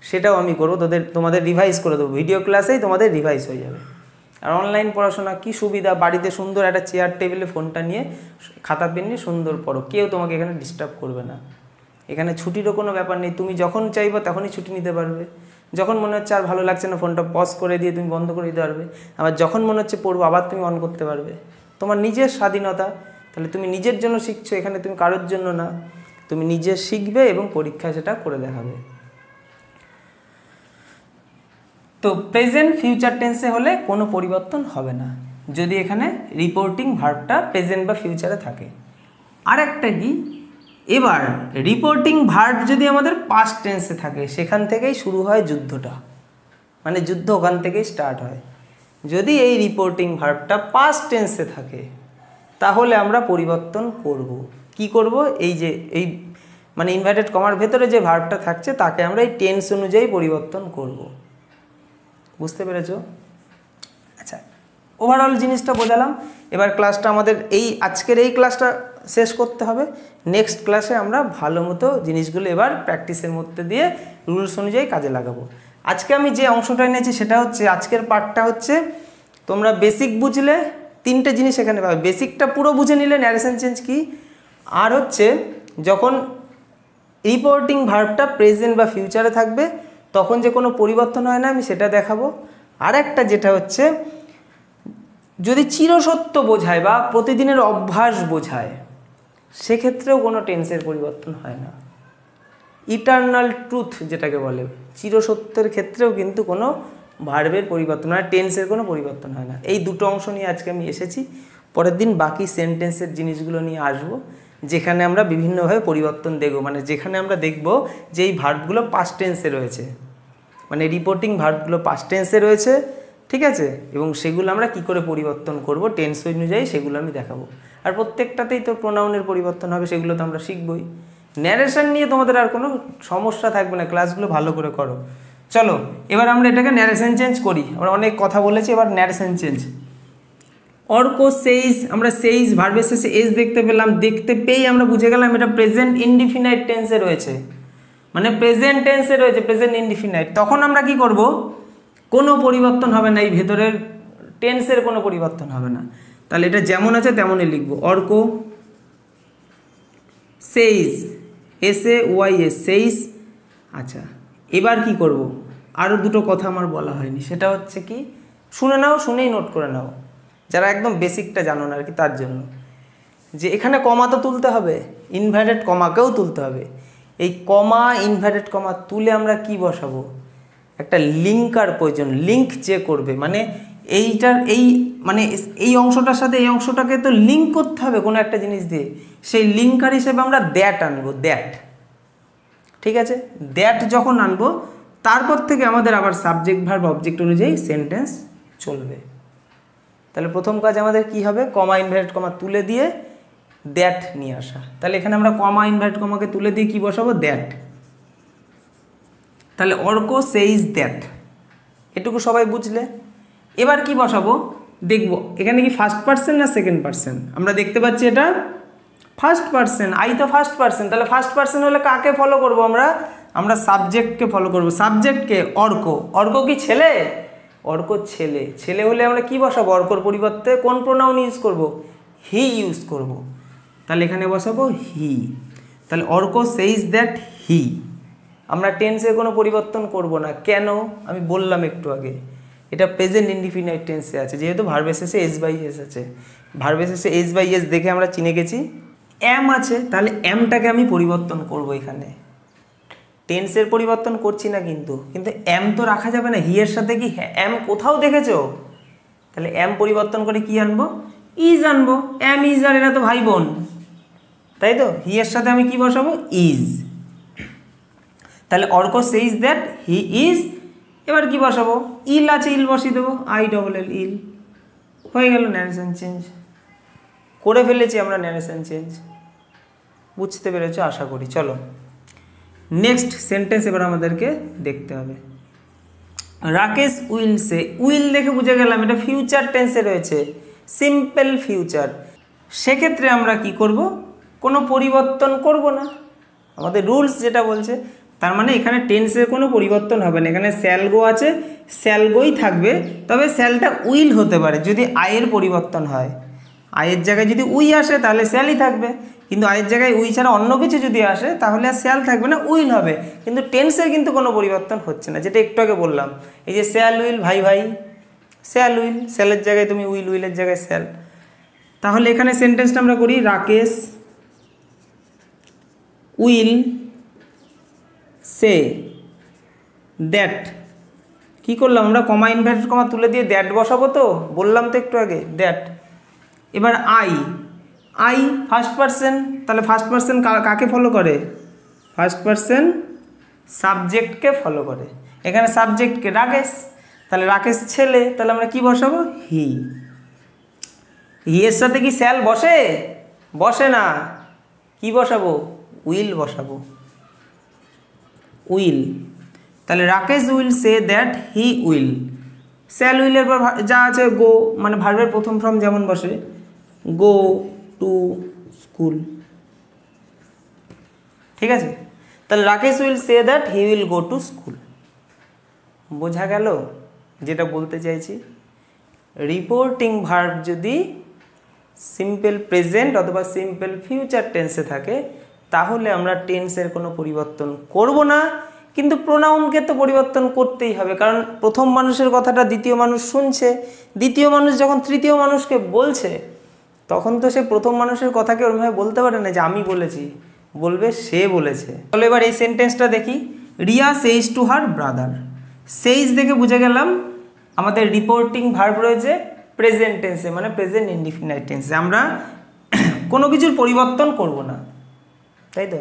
A: সেটাও আমি করবো, তোমাদের রিভাইজ করে দেবো, ভিডিও ক্লাসেই তোমাদের রিভাইজ হয়ে যাবে। আর অনলাইন পড়াশোনা কি সুবিধা, বাড়িতে সুন্দর একটা চেয়ার টেবিলে ফোনটা নিয়ে খাতা পেন নিয়ে সুন্দর পড়ো, কেউ তোমাকে এখানে ডিস্টার্ব করবে না। এখানে ছুটিরও কোনো ব্যাপার নেই, তুমি যখন চাইবে তখনই ছুটি নিতে পারবে। যখন মনে হচ্ছে আর ভালো লাগছে না ফোনটা পজ করে দিয়ে তুমি বন্ধ করে দিতে পারবে, আবার যখন মনে হচ্ছে পড়বো আবার তুমি অন করতে পারবে। তোমার নিজের স্বাধীনতা, তাহলে তুমি নিজের জন্য শিখছো, এখানে তুমি কারোর জন্য না, তুমি নিজে শিখবে এবং পরীক্ষায় সেটা করে দেখাবে। তো প্রেজেন্ট ফিউচার টেন্সে হলে কোনো পরিবর্তন হবে না যদি এখানে রিপোর্টিং ভার্বটা প্রেজেন্ট বা ফিউচারে থাকে। আর একটা কি, এবার রিপোর্টিং ভার্ব যদি আমাদের পাস্ট টেন্সে থাকে সেখান থেকেই শুরু হয় যুদ্ধটা, মানে যুদ্ধ ওখান থেকেই স্টার্ট হয়। যদি এই রিপোর্টিং ভার্বটা পাস্ট টেন্সে থাকে তাহলে আমরা পরিবর্তন করব। কি করব, এই যে এই মানে ইনভার্টেড কমার ভেতরে যে ভার্বটা থাকছে তাকে আমরা এই টেন্স অনুযায়ী পরিবর্তন করব। বুঝতে পেরেছো? আচ্ছা, ওভারঅল জিনিসটা বোঝালাম। এবার ক্লাসটা আমাদের আজকের এই ক্লাসটা শেষ করতে হবে। নেক্সট ক্লাসে আমরা ভালো মতো জিনিসগুলো এবার প্র্যাকটিসের মধ্যে দিয়ে রুলস অনুযায়ী কাজে লাগাবো। আজকে আমি যে অংশটা নিয়েছি সেটা হচ্ছে, আজকের পার্টটা হচ্ছে তোমরা বেসিক বুঝলে, তিনটে জিনিস এখানে পাবে। বেসিকটা পুরো বুঝে নিলে ন্যারেশন চেঞ্জ কি, আর হচ্ছে যখন রিপোর্টিং ভার্বটা প্রেজেন্ট বা ফিউচারে থাকবে তখন যে কোনো পরিবর্তন হয় না আমি সেটা দেখাবো। আর একটা যেটা হচ্ছে যদি চিরসত্য বোঝায় বা প্রতিদিনের অভ্যাস বোঝায় সেক্ষেত্রেও কোনো টেন্সের পরিবর্তন হয় না। ইটারনাল ট্রুথ যেটাকে বলে, চিরসত্যের ক্ষেত্রেও কিন্তু কোনো ভার্বের পরিবর্তন হয়, টেন্সের কোনো পরিবর্তন হয় না। এই দুটো অংশ নিয়ে আজকে আমি এসেছি। পরের দিন বাকি সেন্টেন্সের জিনিসগুলো নিয়ে আসবো, যেখানে আমরা বিভিন্নভাবে পরিবর্তন দেখব, মানে যেখানে আমরা দেখব যে এই ভার্বগুলো পাস্ট টেন্সে রয়েছে, মানে রিপোর্টিং ভার্বগুলো পাস্ট টেন্সে রয়েছে, ঠিক আছে, এবং সেগুলো আমরা কি করে পরিবর্তন করব টেন্স অনুযায়ী সেগুলো আমি দেখাবো। আর প্রত্যেকটাতেই তো প্রোনাউনের পরিবর্তন হবে, সেগুলো তো আমরা শিখবই। ন্যারেশন নিয়ে তোমাদের আর কোনো সমস্যা থাকবে না, ক্লাসগুলো ভালো করে করো। চলো এবার আমরা এটাকে ন্যারেশন চেঞ্জ করি। আমরা অনেক কথা বলেছি, এবার ন্যারেশন চেঞ্জ। অর্কো সেইজ, আমরা সেইজ ভার্বের শেষে এস দেখতে পেলাম, দেখতে পেয়েই আমরা বুঝে গেলাম এটা প্রেজেন্ট ইনডিফিনাইট টেন্সে রয়েছে, মানে প্রেজেন্ট টেন্সে রয়েছে, প্রেজেন্ট ইনডিফিনাইট। তখন আমরা কি করব, কোনো পরিবর্তন হবে না, এই ভেতরের টেন্সের কোনো পরিবর্তন হবে না। তাহলে এটা যেমন আছে তেমনই লিখবো, অর্কো সেইজ, SAYS, সেইজ। আচ্ছা, এবার কি করব, আরও দুটো কথা আমার বলা হয়নি, সেটা হচ্ছে কি, শুনে নাও, শুনেই নোট করে নাও, যারা একদম বেসিকটা জানো না আর কি, তার জন্য যে এখানে কমা তো তুলতে হবে, ইনভার্টেড কমাকেও তুলতে হবে। এই কমা ইনভার্টেড কমা তুলে আমরা কি বসাবো, একটা লিঙ্কার প্রয়োজন, লিঙ্ক যে করবে, মানে এইটার মানে এই অংশটার সাথে এই অংশটাকে তো লিঙ্ক করতে হবে কোনো একটা জিনিস দিয়ে, সেই লিঙ্কার হিসেবে আমরা দ্যাট আনবো, দ্যাট, ঠিক আছে। দ্যাট যখন আনবো তারপর থেকে আমাদের আবার সাবজেক্ট ভার্ব অবজেক্ট অনুযায়ী সেন্টেন্স চলবে। তাহলে প্রথম কাজ আমাদের কি হবে, কমা ইনভার্টেড কমা তুলে দিয়ে দ্যাট নিয়ে আসা। তাহলে এখানে আমরা কমা ইনভার্টেড কমাকে তুলে দিয়ে কি বসাবো, দ্যাট। তাহলে অর্কো সেইজ দ্যাট, এটুকু সবাই বুঝলে। এবার কি বসাবো দেখবো, এখানে কি ফার্স্ট পারসন না সেকেন্ড পারসন, আমরা দেখতে পাচ্ছি এটা ফার্স্ট পারসন, আই তো ফার্স্ট পারসন। তাহলে ফার্স্ট পারসন হলে কাকে ফলো করব, আমরা সাবজেক্টকে ফলো করব। সাবজেক্টকে অর্কো, অর্কো কি ছেলে, অর্কো ছেলে, ছেলে হলে আমরা কি বসাবো, অর্কোর পরিবর্তে কোন প্রোনাউন ইউজ করব, হি ইউজ করব। তাহলে এখানে বসাবো হি। তাহলে অর্কো সেইজ দ্যাট হি। আমরা টেন্সের কোনো পরিবর্তন করব না, কেন আমি বললাম একটু আগে, এটা প্রেজেন্ট ইনডিফিনাইট টেন্সে আছে, যেহেতু ভার্বের শেষে S/S আছে। ভার্বের শেষে S/S দেখে আমরা চিনে গেছি, এম আছে, তাহলে এমটাকে আমি পরিবর্তন করব। এখানে টেন্সের পরিবর্তন করছি না, কিন্তু এম তো রাখা যাবে না, হি এর সাথে কি এম কোথাও দেখেছো, তাহলে এম পরিবর্তন করে কি আনবো, ইজ আনবো। এম ইজ আর এরা তো ভাই বোন, তাই তো, হি এর সাথে আমি কি বসাবো, ইজ। তাহলে অর্কো সেইজ দ্যাট হি ইজ, এবার কি বসাবো, ইল আছে, ইল বসিয়ে দেবো, ILL, ইল। হয়ে গেল ন্যারেশন চেঞ্জ, করে ফেলেছি আমরা ন্যারেশন চেঞ্জ। বুঝতে পেরেছো আশা করি। চলো নেক্সট সেন্টেন্স এবার আমাদেরকে দেখতে হবে। রাকেশ উইল সে, উইল দেখে বুঝে গেলাম এটা ফিউচার টেন্সে রয়েছে, সিম্পল ফিউচার। সেক্ষেত্রে আমরা কি করব, কোনো পরিবর্তন করব না, আমাদের রুলস যেটা বলছে তার মানে এখানে টেন্সের কোনো পরিবর্তন হবে না, এখানে শ্যাল গো আছে, শ্যাল গোই থাকবে, তবে শ্যালটা উইল হতে পারে যদি আয়ের পরিবর্তন হয়। আয়ের জায়গায় যদি উই আসে তাহলে শ্যালই থাকবে, কিন্তু আয়ের জায়গায় উই ছাড়া অন্য কিছু যদি আসে তাহলে আর শ্যাল থাকবে না, উইল হবে। কিন্তু টেন্সের কিন্তু কোনো পরিবর্তন হচ্ছে না, যেটা একটু আগে বললাম, এই যে শ্যাল উইল, ভাই ভাই, শ্যাল উইল, শ্যালের জায়গায় তুমি উইল, উইলের জায়গায় শ্যাল। তাহলে এখানে সেন্টেন্সটা আমরা করি, রাকেশ উইল সে দ্যাট। কী করলাম আমরা, কমা ইনভার্টেড কমা তুলে দিয়ে দ্যাট বসাবো, তো বললাম তো একটু আগে দ্যাট। এবার আই, আই ফার্স্ট পারসন, তাহলে ফার্স্ট পারসন কাকে ফলো করে, ফার্স্ট পারসন সাবজেক্টকে ফলো করে। এখানে সাবজেক্টকে রাকেশ, তাহলে রাকেশ ছেলে, তাহলে আমরা কি বসাবো, হি। হি এর সাথে কি শ্যাল বসে, বসে না, কি বসাবো, উইল বসাবো, উইল। তাহলে Rakesh will say that he will, shall উইলের পর যা আছে গো, মানে ভার্বের প্রথম ফর্ম যেমন বসে, গো টু স্কুল, ঠিক আছে। তাহলে Rakesh will say that he will go to school. বোঝা গেল যেটা বলতে চাইছি? রিপোর্টিং ভার্ব যদি সিম্পল প্রেজেন্ট অথবা সিম্পল ফিউচার টেন্সে থাকে তাহলে আমরা টেন্সের কোনো পরিবর্তন করব না, কিন্তু প্রোনাউনকে তো পরিবর্তন করতেই হবে, কারণ প্রথম মানুষের কথাটা দ্বিতীয় মানুষ শুনছে, দ্বিতীয় মানুষ যখন তৃতীয় মানুষকে বলছে তখন তো সে প্রথম মানুষের কথাকে ওরমভাবে বলতে পারে না যে আমি বলেছি, বলবে সে বলেছে। তাহলে এবার এই সেন্টেন্সটা দেখি, রিয়া সেইজ টু হার ব্রাদার। সেইজ দেখে বুঝে গেলাম আমাদের রিপোর্টিং ভার্ব রয়েছে প্রেজেন্ট টেন্সে, মানে প্রেজেন্ট ইনডিফিনাইট টেন্সে, আমরা কোনো কিছুর পরিবর্তন করব না, তাই তো,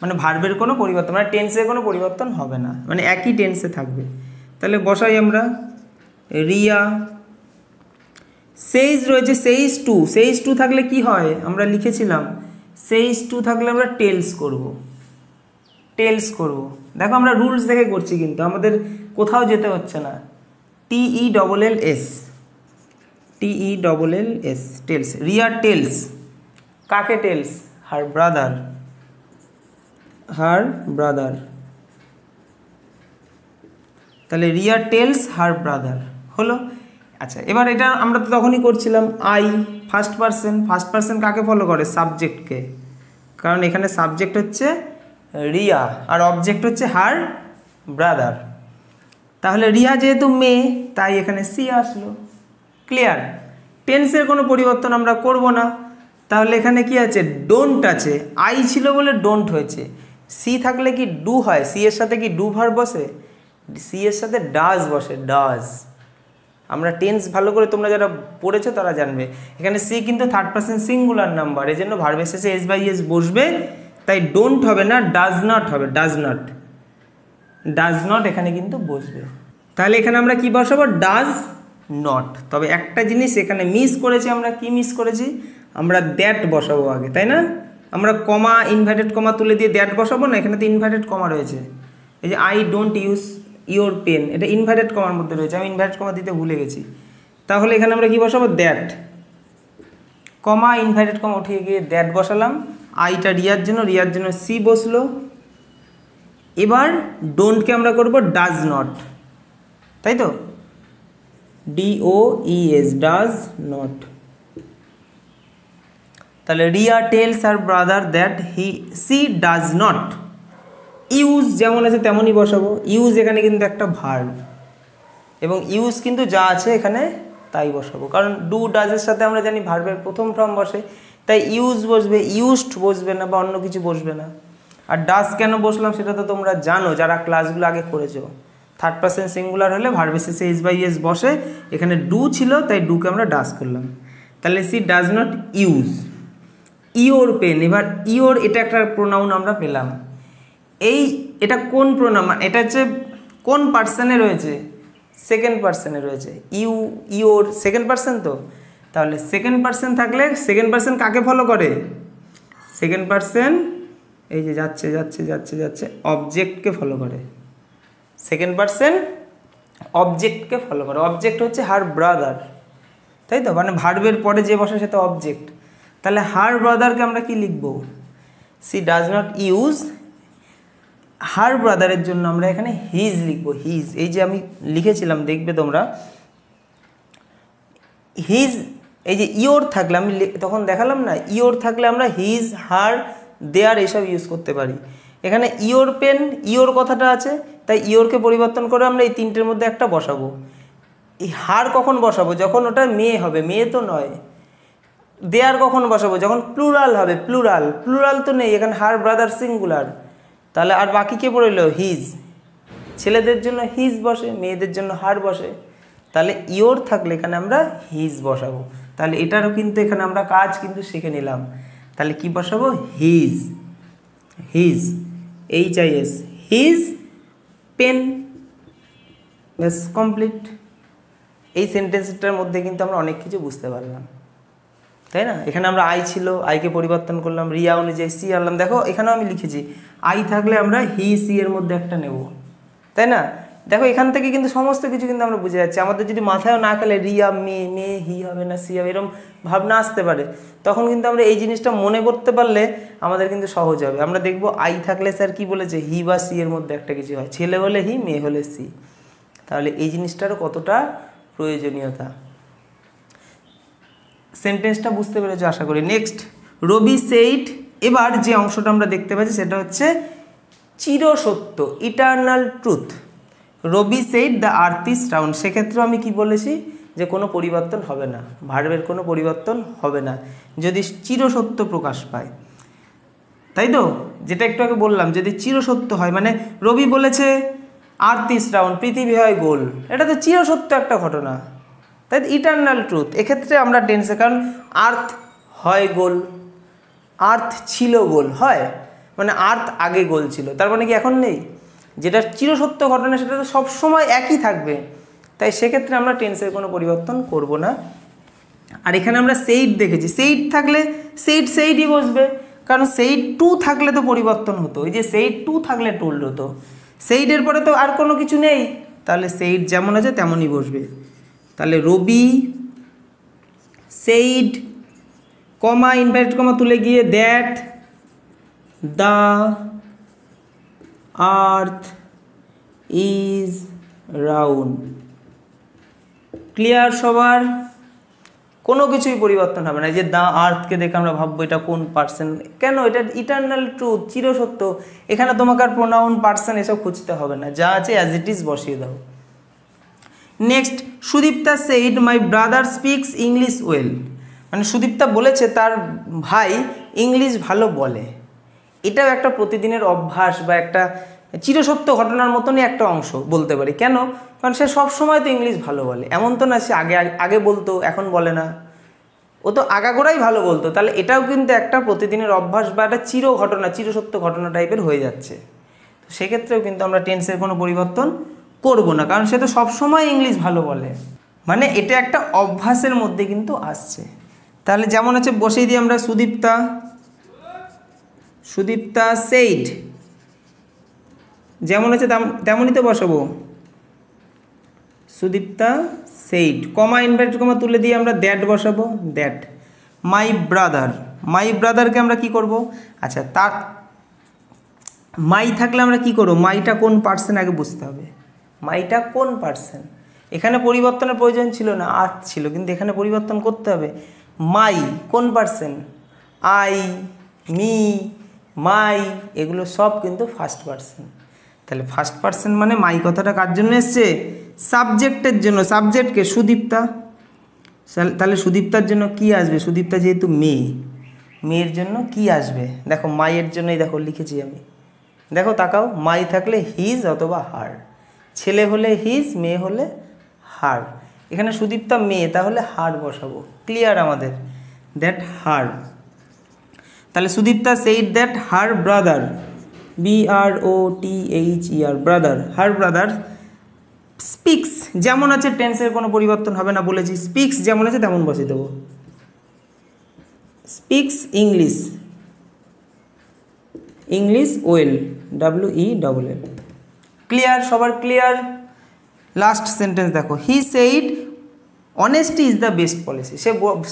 A: মানে ভার্বের কোনো পরিবর্তন, মানে টেন্সের কোনো পরিবর্তন হবে না, মানে একই টেন্সে থাকবে। তাহলে বসাই আমরা, রিয়া সেইজ রয়েছে, সেইজ টু, সেইজ টু থাকলে কি হয় আমরা লিখেছিলাম, সেইজ টু থাকলে আমরা টেলস করব, টেলস করব। দেখো আমরা রুলস দেখে করছি, কিন্তু আমাদের কোথাও যেতে হচ্ছে না। TELLS, TELLS, tells. Riya tells, কাকে tells, her brother, her brother. তাহলে রিয়া টেলস হার ব্রাদার হলো। আচ্ছা, এবার এটা আমরা তো তখনই করছিলাম, I first person, first person কাকে ফলো করে, সাবজেক্টকে, কারণ এখানে সাবজেক্ট হচ্ছে রিয়া আর অবজেক্ট হচ্ছে হার ব্রাদার। তাহলে রিয়া যেহেতু মেয়ে তাই এখানে সি আসলো, ক্লিয়ার। টেন্সের কোনো পরিবর্তন আমরা করব না। তাহলে এখানে কি আছে, ডোন্ট আছে, আই ছিল বলে ডোন্ট হয়েছে। সি থাকলে কি ডু হয়, সি এর সাথে কি ডু ভার্ব বসে, সি এর সাথে ডাজ বসে, ডাজ। আমরা টেন্স ভালো করে তোমরা যারা পড়েছো তারা জানবে, এখানে সি কিন্তু থার্ড পারসন সিঙ্গুলার নাম্বার, এই জন্য ভার্বের শেষে এস বাই এস বসবে, তাই ডোন্ট হবে না, ডাজ নট হবে, ডাজ নট, ডাজ নট এখানে কিন্তু বসবে। তাহলে এখানে আমরা কি বসাবো, ডাজ নট। তবে একটা জিনিস এখানে মিস করেছি আমরা, কি মিস করেছি, আমরা দ্যাট বসাবো আগে, তাই না? আমরা কমা ইনভার্টেড কমা তুলে দিয়ে দ্যাট বসাবো না, এখানে তো ইনভার্টেড কমা রয়েছে, এই যে I don't use your pen, এটা ইনভার্টেড কমার মধ্যে রয়েছে, আমি ইনভার্টেড কমা দিতে ভুলে গেছি। তাহলে এখানে আমরা কি বসাবো, দ্যাট, কমা ইনভার্টেড কমা উঠিয়ে গিয়ে দ্যাট বসালাম, আইটা রিয়ার জন্য, রিয়ার জন্য সি বসলো। এবার ডোন্টকে আমরা করব ডাজ নট, তাই তো, DOES, ডাজ নট। তাহলে Riya tells her brother that she does not use, যেমন আছে তেমনই বসাবো। ইউজ এখানে কিন্তু একটা ভার্ব, এবং ইউজ কিন্তু যা আছে এখানে তাই বসাবো, কারণ ডু ডাজের সাথে আমরা জানি ভার্বের প্রথম ফর্ম বসে, তাই ইউজ বসবে, ইউজড বসবে না বা অন্য কিছু বসবে না। আর ডাজ কেন বসলাম সেটা তো তোমরা জানো যারা ক্লাসগুলো আগে করেছো, থার্ড পারসন সিঙ্গুলার হলে ভার্বের শেষে এস বাই এস বসে, এখানে ডু ছিল তাই ডুকে আমরা ডাজ করলাম। তাহলে she does not use your pen. এবার ইওর এটা একটা প্রোনাউন আমরা পেলাম, এটা কোন প্রোনাউন, এটা হচ্ছে কোন পার্সনে রয়েছে, সেকেন্ড পার্সনে রয়েছে, ইওর সেকেন্ড পার্সন তো, তাহলে সেকেন্ড পার্সন থাকলে সেকেন্ড পার্সন কাকে ফলো করে, সেকেন্ড পার্সন এই যে যাচ্ছে যাচ্ছে যাচ্ছে যাচ্ছে অবজেক্টকে ফলো করে, সেকেন্ড পার্সন অবজেক্টকে ফলো করে, অবজেক্ট হচ্ছে হার ব্রাদার, তাই তো, মানে ভার্বের পরে যে বসে সে তো অবজেক্ট। তাহলে হার ব্রাদারকে আমরা কি লিখব, সি ডাজ নট ইউজ হার ব্রাদারের জন্য আমরা এখানে হিজ লিখবো, হিজ। এই যে আমি লিখেছিলাম দেখবে তোমরা, হিজ, এই যে ইওর থাকলে আমি তখন দেখালাম না, ইওর থাকলে আমরা হিজ, হার, দেয়ার এসব ইউজ করতে পারি। এখানে ইওর পেন, ইওর কথাটা আছে, তাই ইওরকে পরিবর্তন করে আমরা এই তিনটের মধ্যে একটা বসাবো। এই হার কখন বসাবো? যখন ওটা মেয়ে হবে, মেয়ে তো নয়। দেয়ার কখন বসাবো? যখন প্লুরাল হবে, প্লুরাল, প্লুরাল তো নেই এখানে, হার ব্রাদার সিঙ্গুলার, তাহলে আর বাকি কে পড়লো? হিজ। ছেলেদের জন্য হিজ বসে, মেয়েদের জন্য হার বসে, তাহলে ইওর থাকলে এখানে আমরা হিজ বসাবো। তাহলে এটারও কিন্তু এখানে আমরা কাজ কিন্তু শিখে নিলাম। তাহলে কি বসাবো? His, his, HIS, his pen, ব্যাস কমপ্লিট। এই সেন্টেন্সটার মধ্যে কিন্তু আমরা অনেক কিছু বুঝতে পারলাম, তাই না? এখানে আমরা আই ছিল, আইকে পরিবর্তন করলাম, রিয়া অনুযায়ী সি আনলাম। দেখো এখানেও আমি লিখেছি আই থাকলে আমরা হি সি এর মধ্যে একটা নেব, তাই না? দেখো এখান থেকে কিন্তু সমস্ত কিছু কিন্তু আমরা বুঝে যাচ্ছি। আমাদের যদি মাথায়ও না খেলে রিয়া মেয়ে, মেয়ে হি হবে না সি হবে, এরকম ভাবনা আসতে পারে, তখন কিন্তু আমরা এই জিনিসটা মনে করতে পারলে আমাদের কিন্তু সহজ হবে। আমরা দেখবো আই থাকলে স্যার কি বলেছে, হি বা সি এর মধ্যে একটা কিছু হয়, ছেলে হলে হি, মেয়ে হলে সি। তাহলে এই জিনিসটারও কতটা প্রয়োজনীয়তা। সেন্টেন্সটা বুঝতে পেরেছো আশা করি। Next, Ravi said. এবার যে অংশটা আমরা দেখতে পাচ্ছি সেটা হচ্ছে চিরসত্য, eternal truth. Ravi said the earth is round. সেক্ষেত্রে আমি কি বলেছি যে কোনো পরিবর্তন হবে না, ভার্বের কোনো পরিবর্তন হবে না যদি চিরসত্য প্রকাশ পায়, তাই তো? যেটা একটু আগে বললাম, যদি চিরসত্য হয়, মানে রবি বলেছে আর্থ ইজ রাউন্ড, পৃথিবী হয় গোল, এটা তো চিরসত্য একটা ঘটনা, তাই ইটারনাল ট্রুথ। এক্ষেত্রে আমরা টেন্সে, কারণ আর্থ হয় গোল, আর্থ ছিল গোল, হয় মানে আর্থ আগে গোল ছিল, তার মানে কি এখন নেই? যেটা চিরসত্য ঘটনা সেটা তো সবসময় একই থাকবে, তাই সেক্ষেত্রে আমরা টেন্সের কোনো পরিবর্তন করব না। আর এখানে আমরা সেইড দেখেছি, সেইড থাকলে সেইড সেইডই বসবে, কারণ সেইড টু থাকলে তো পরিবর্তন হতো, এই যে সেইড টু থাকলে টুল্ড হতো, সেইডের পরে তো আর কোনো কিছু নেই, তাহলে সেইড যেমন আছে তেমনই বসবে। তাহলে রবি সেইড, কমা ইনভার্টেড কমা তুলে গিয়ে that the earth is round. Clear সবার? কোনো কিছুই পরিবর্তন হবে না। যে দ্য আর্থকে দেখে আমরা ভাববো এটা কোন পার্সন, কেন? এটা ইটারনাল ট্রুথ, চিরসত্য। এখানে তোমাকে আর প্রোনাউন, পার্সন এসব খুঁজতে হবে না, যা আছে অ্যাজ ইট ইজ বসিয়ে দাও। Next, Sudipta said my brother speaks English well. মানে সুদীপ্তা বলেছে তার ভাই ইংলিশ ভালো বলে। এটাও একটা প্রতিদিনের অভ্যাস বা একটা চিরসত্য ঘটনার মতনই একটা অংশ বলতে পারি। কেন? কারণ সে সবসময় তো ইংলিশ ভালো বলে, এমন তো না সে আগে আগে বলতো এখন বলে না, ও তো আগাগোড়াই ভালো বলতো। তাহলে এটাও কিন্তু একটা প্রতিদিনের অভ্যাস বা একটা চির ঘটনা, চিরসত্য ঘটনা টাইপের হয়ে যাচ্ছে। তো সেক্ষেত্রেও কিন্তু আমরা টেন্সের কোনো পরিবর্তন করব না, কারণ সে তো সবসময় ইংলিশ ভালো বলে, মানে এটা একটা অভ্যাসের মধ্যে কিন্তু আসছে। তাহলে যেমন আছে বসেই দিই আমরা সুদীপ্তা, সুদীপ্তা সেইড, যেমন আছে তেমনই তো বসাবো, Sudipta said, comma inverted comma তুলে দিয়ে আমরা দ্যাট বসাবো, দ্যাট মাই ব্রাদার। মাই ব্রাদারকে আমরা কি করব? আচ্ছা, তার মাই থাকলে আমরা কি করব? মাইটা কোন পার্সন আগে বুঝতে হবে, মাইটা কোন পার্সন। এখানে পরিবর্তনের প্রয়োজন ছিল না, আর্থ ছিল, কিন্তু এখানে পরিবর্তন করতে হবে। মাই কোন পার্সন? আই, মি, মাই, এগুলো সব কিন্তু ফার্স্ট পার্সন। তাহলে ফার্স্ট পার্সন মানে মাই কথাটা কার জন্য এসছে? সাবজেক্টের জন্য। সাবজেক্টকে সুদীপ্তা, তাহলে সুদীপ্তার জন্য কি আসবে? সুদীপ্তা যেহেতু মেয়ে, মেয়ের জন্য কি আসবে? দেখো মাইয়ের জন্যই দেখো লিখেছি আমি, দেখো তাকাও, মাই থাকলে হিজ অথবা হার, ছেলে হলে হিজ, মেয়ে হলে হার। এখানে সুদীপ্তা মেয়ে, তাহলে হার বসাবো। ক্লিয়ার আমাদের? That her. তাহলে Sudipta said that her brother, BROTHER, brother, her brother speaks, যেমন আছে টেন্সের কোনো পরিবর্তন হবে না বলেছি, স্পিক্স যেমন আছে তেমন বসিয়ে দেবো, speaks English, English well, WELL। Clear সবার? ক্লিয়ার? লাস্ট সেন্টেন্স দেখো, he said honesty is the best policy.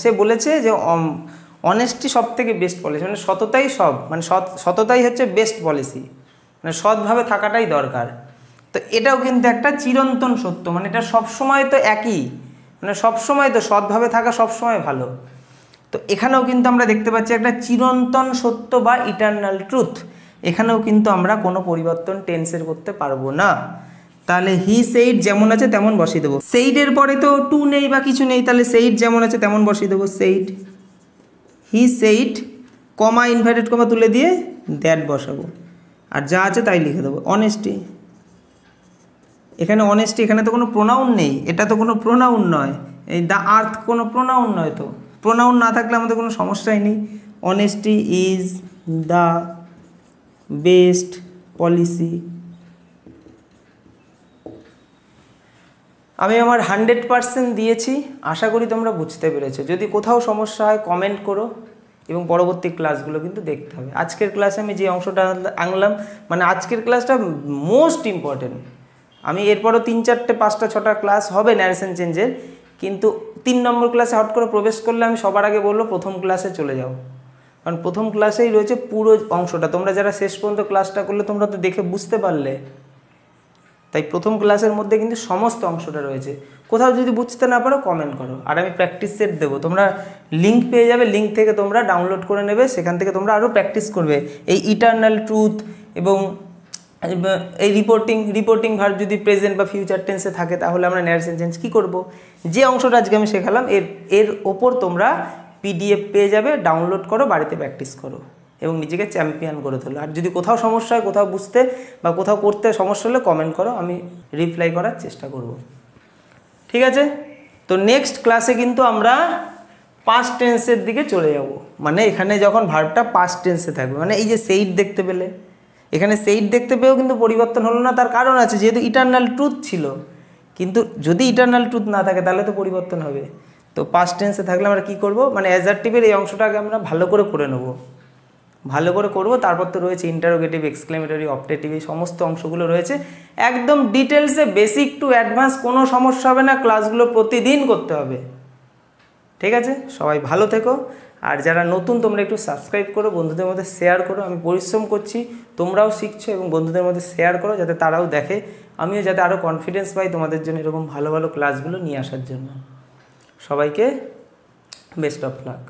A: সে বলেছে যে অনেস্টি সব থেকে বেস্ট পলিসি, মানে সততাই সব, মানে সততাই হচ্ছে বেস্ট পলিসি। মানে সৎভাবে থাকাটাই দরকার। তো এটাও কিন্তু একটা চিরন্তন সত্য, মানে এটা সবসময় তো একই, মানে সবসময় তো সৎভাবে থাকা সবসময় ভালো। তো এখানেও কিন্তু আমরা দেখতে পাচ্ছি একটা চিরন্তন সত্য বা ইটারনাল ট্রুথ। এখানেও কিন্তু আমরা কোনো পরিবর্তন টেন্সের করতে পারবো না। তাহলে হি সেইড যেমন আছে তেমন বসিয়ে দেবো। সেইডের পরে তো টু নেই বা কিছু নেই, তাহলে সেইড যেমন আছে তেমন বসিয়ে দেবো। Said, he said, comma inverted comma তুলে দিয়ে দ্যাট বসাবো, আর যা আছে তাই লিখে দেবো। অনেস্টি, এখানে অনেস্টি, এখানে তো কোনো প্রোনাউন নেই, এটা তো কোনো প্রোনাউন নয়। এই দ্য আর্থ কোনো প্রোনাউন নয়, তো প্রোনাউন না থাকলে আমাদের কোনো সমস্যাই নেই। Honesty is the best policy. আমি আমার 100% দিয়েছি, আশা করি তোমরা বুঝতে পেরেছো। যদি কোথাও সমস্যা হয় কমেন্ট করো, এবং পরবর্তী ক্লাসগুলো কিন্তু দেখতে হবে। আজকের ক্লাসে আমি যে অংশটা আনলাম, মানে আজকের ক্লাসটা মোস্ট ইম্পর্টেন্ট। আমি এরপরও 3, 4, 5, 6টা ক্লাস হবে ন্যারেশন চেঞ্জের, কিন্তু 3 নম্বর ক্লাসে হট করে প্রবেশ করলে আমি সবার আগে বলবো প্রথম ক্লাসে চলে যাও, কারণ প্রথম ক্লাসেই রয়েছে পুরো অংশটা। তোমরা যারা শেষ পর্যন্ত ক্লাসটা করলে তোমরা তো দেখে বুঝতে পারলে, তাই প্রথম ক্লাসের মধ্যে কিন্তু সমস্ত অংশটা রয়েছে। কোথাও যদি বুঝতে না পারো কমেন্ট করো, আর আমি প্র্যাকটিস সেট দেবো, তোমরা লিঙ্ক পেয়ে যাবে, লিঙ্ক থেকে তোমরা ডাউনলোড করে নেবে, সেখান থেকে তোমরা আরও প্র্যাকটিস করবে এই ইটারনাল ট্রুথ এবং এই রিপোর্টিং ভার্ব যদি প্রেজেন্ট বা ফিউচার টেন্সে থাকে তাহলে আমরা ন্যারেশন চেঞ্জ কী করবো, যে অংশটা আজকে আমি শেখালাম এর ওপর তোমরা PDF পেয়ে যাবে, ডাউনলোড করো, বাড়িতে প্র্যাকটিস করো এবং নিজেকে চ্যাম্পিয়ন করে তোলো। আর যদি কোথাও সমস্যা হয়, কোথাও বুঝতে বা কোথাও করতে সমস্যা হলে কমেন্ট করো, আমি রিপ্লাই করার চেষ্টা করব। ঠিক আছে, তো নেক্সট ক্লাসে কিন্তু আমরা পাস্ট টেন্সের দিকে চলে যাব। মানে এখানে যখন ভার্বটা পাস্ট টেন্সে থাকবে, মানে এই যে সেইড দেখতে পেলে, এখানে সেইড দেখতে পেয়েও কিন্তু পরিবর্তন হলো না, তার কারণ আছে, যেহেতু ইটারনাল ট্রুথ ছিল। কিন্তু যদি ইটারনাল ট্রুথ না থাকে তাহলে তো পরিবর্তন হবে। তো পাস্ট টেন্সে থাকলে আমরা কী করব, মানে অ্যাডজেক্টিভের এই অংশটাকে আমরা ভালো করে নেব, ভালো করে করব। তারপর তো রয়েছে ইন্টারোগেটিভ, এক্সক্লেমেটরি, অপটেটিভ, এই সমস্ত অংশগুলো রয়েছে একদম ডিটেলসে, বেসিক টু অ্যাডভান্স, কোনো সমস্যা হবে না। ক্লাসগুলো প্রতিদিন করতে হবে। ঠিক আছে, সবাই ভালো থেকো। আর যারা নতুন তোমরা একটু সাবস্ক্রাইব করো, বন্ধুদের মধ্যে শেয়ার করো। আমি পরিশ্রম করছি, তোমরাও শিখছো, এবং বন্ধুদের মধ্যে শেয়ার করো যাতে তারাও দেখে, আমিও যাতে আরও কনফিডেন্স পাই তোমাদের জন্য এরকম ভালো ভালো ক্লাসগুলো নিয়ে আসার জন্য। সবাইকে বেস্ট অফ লাক।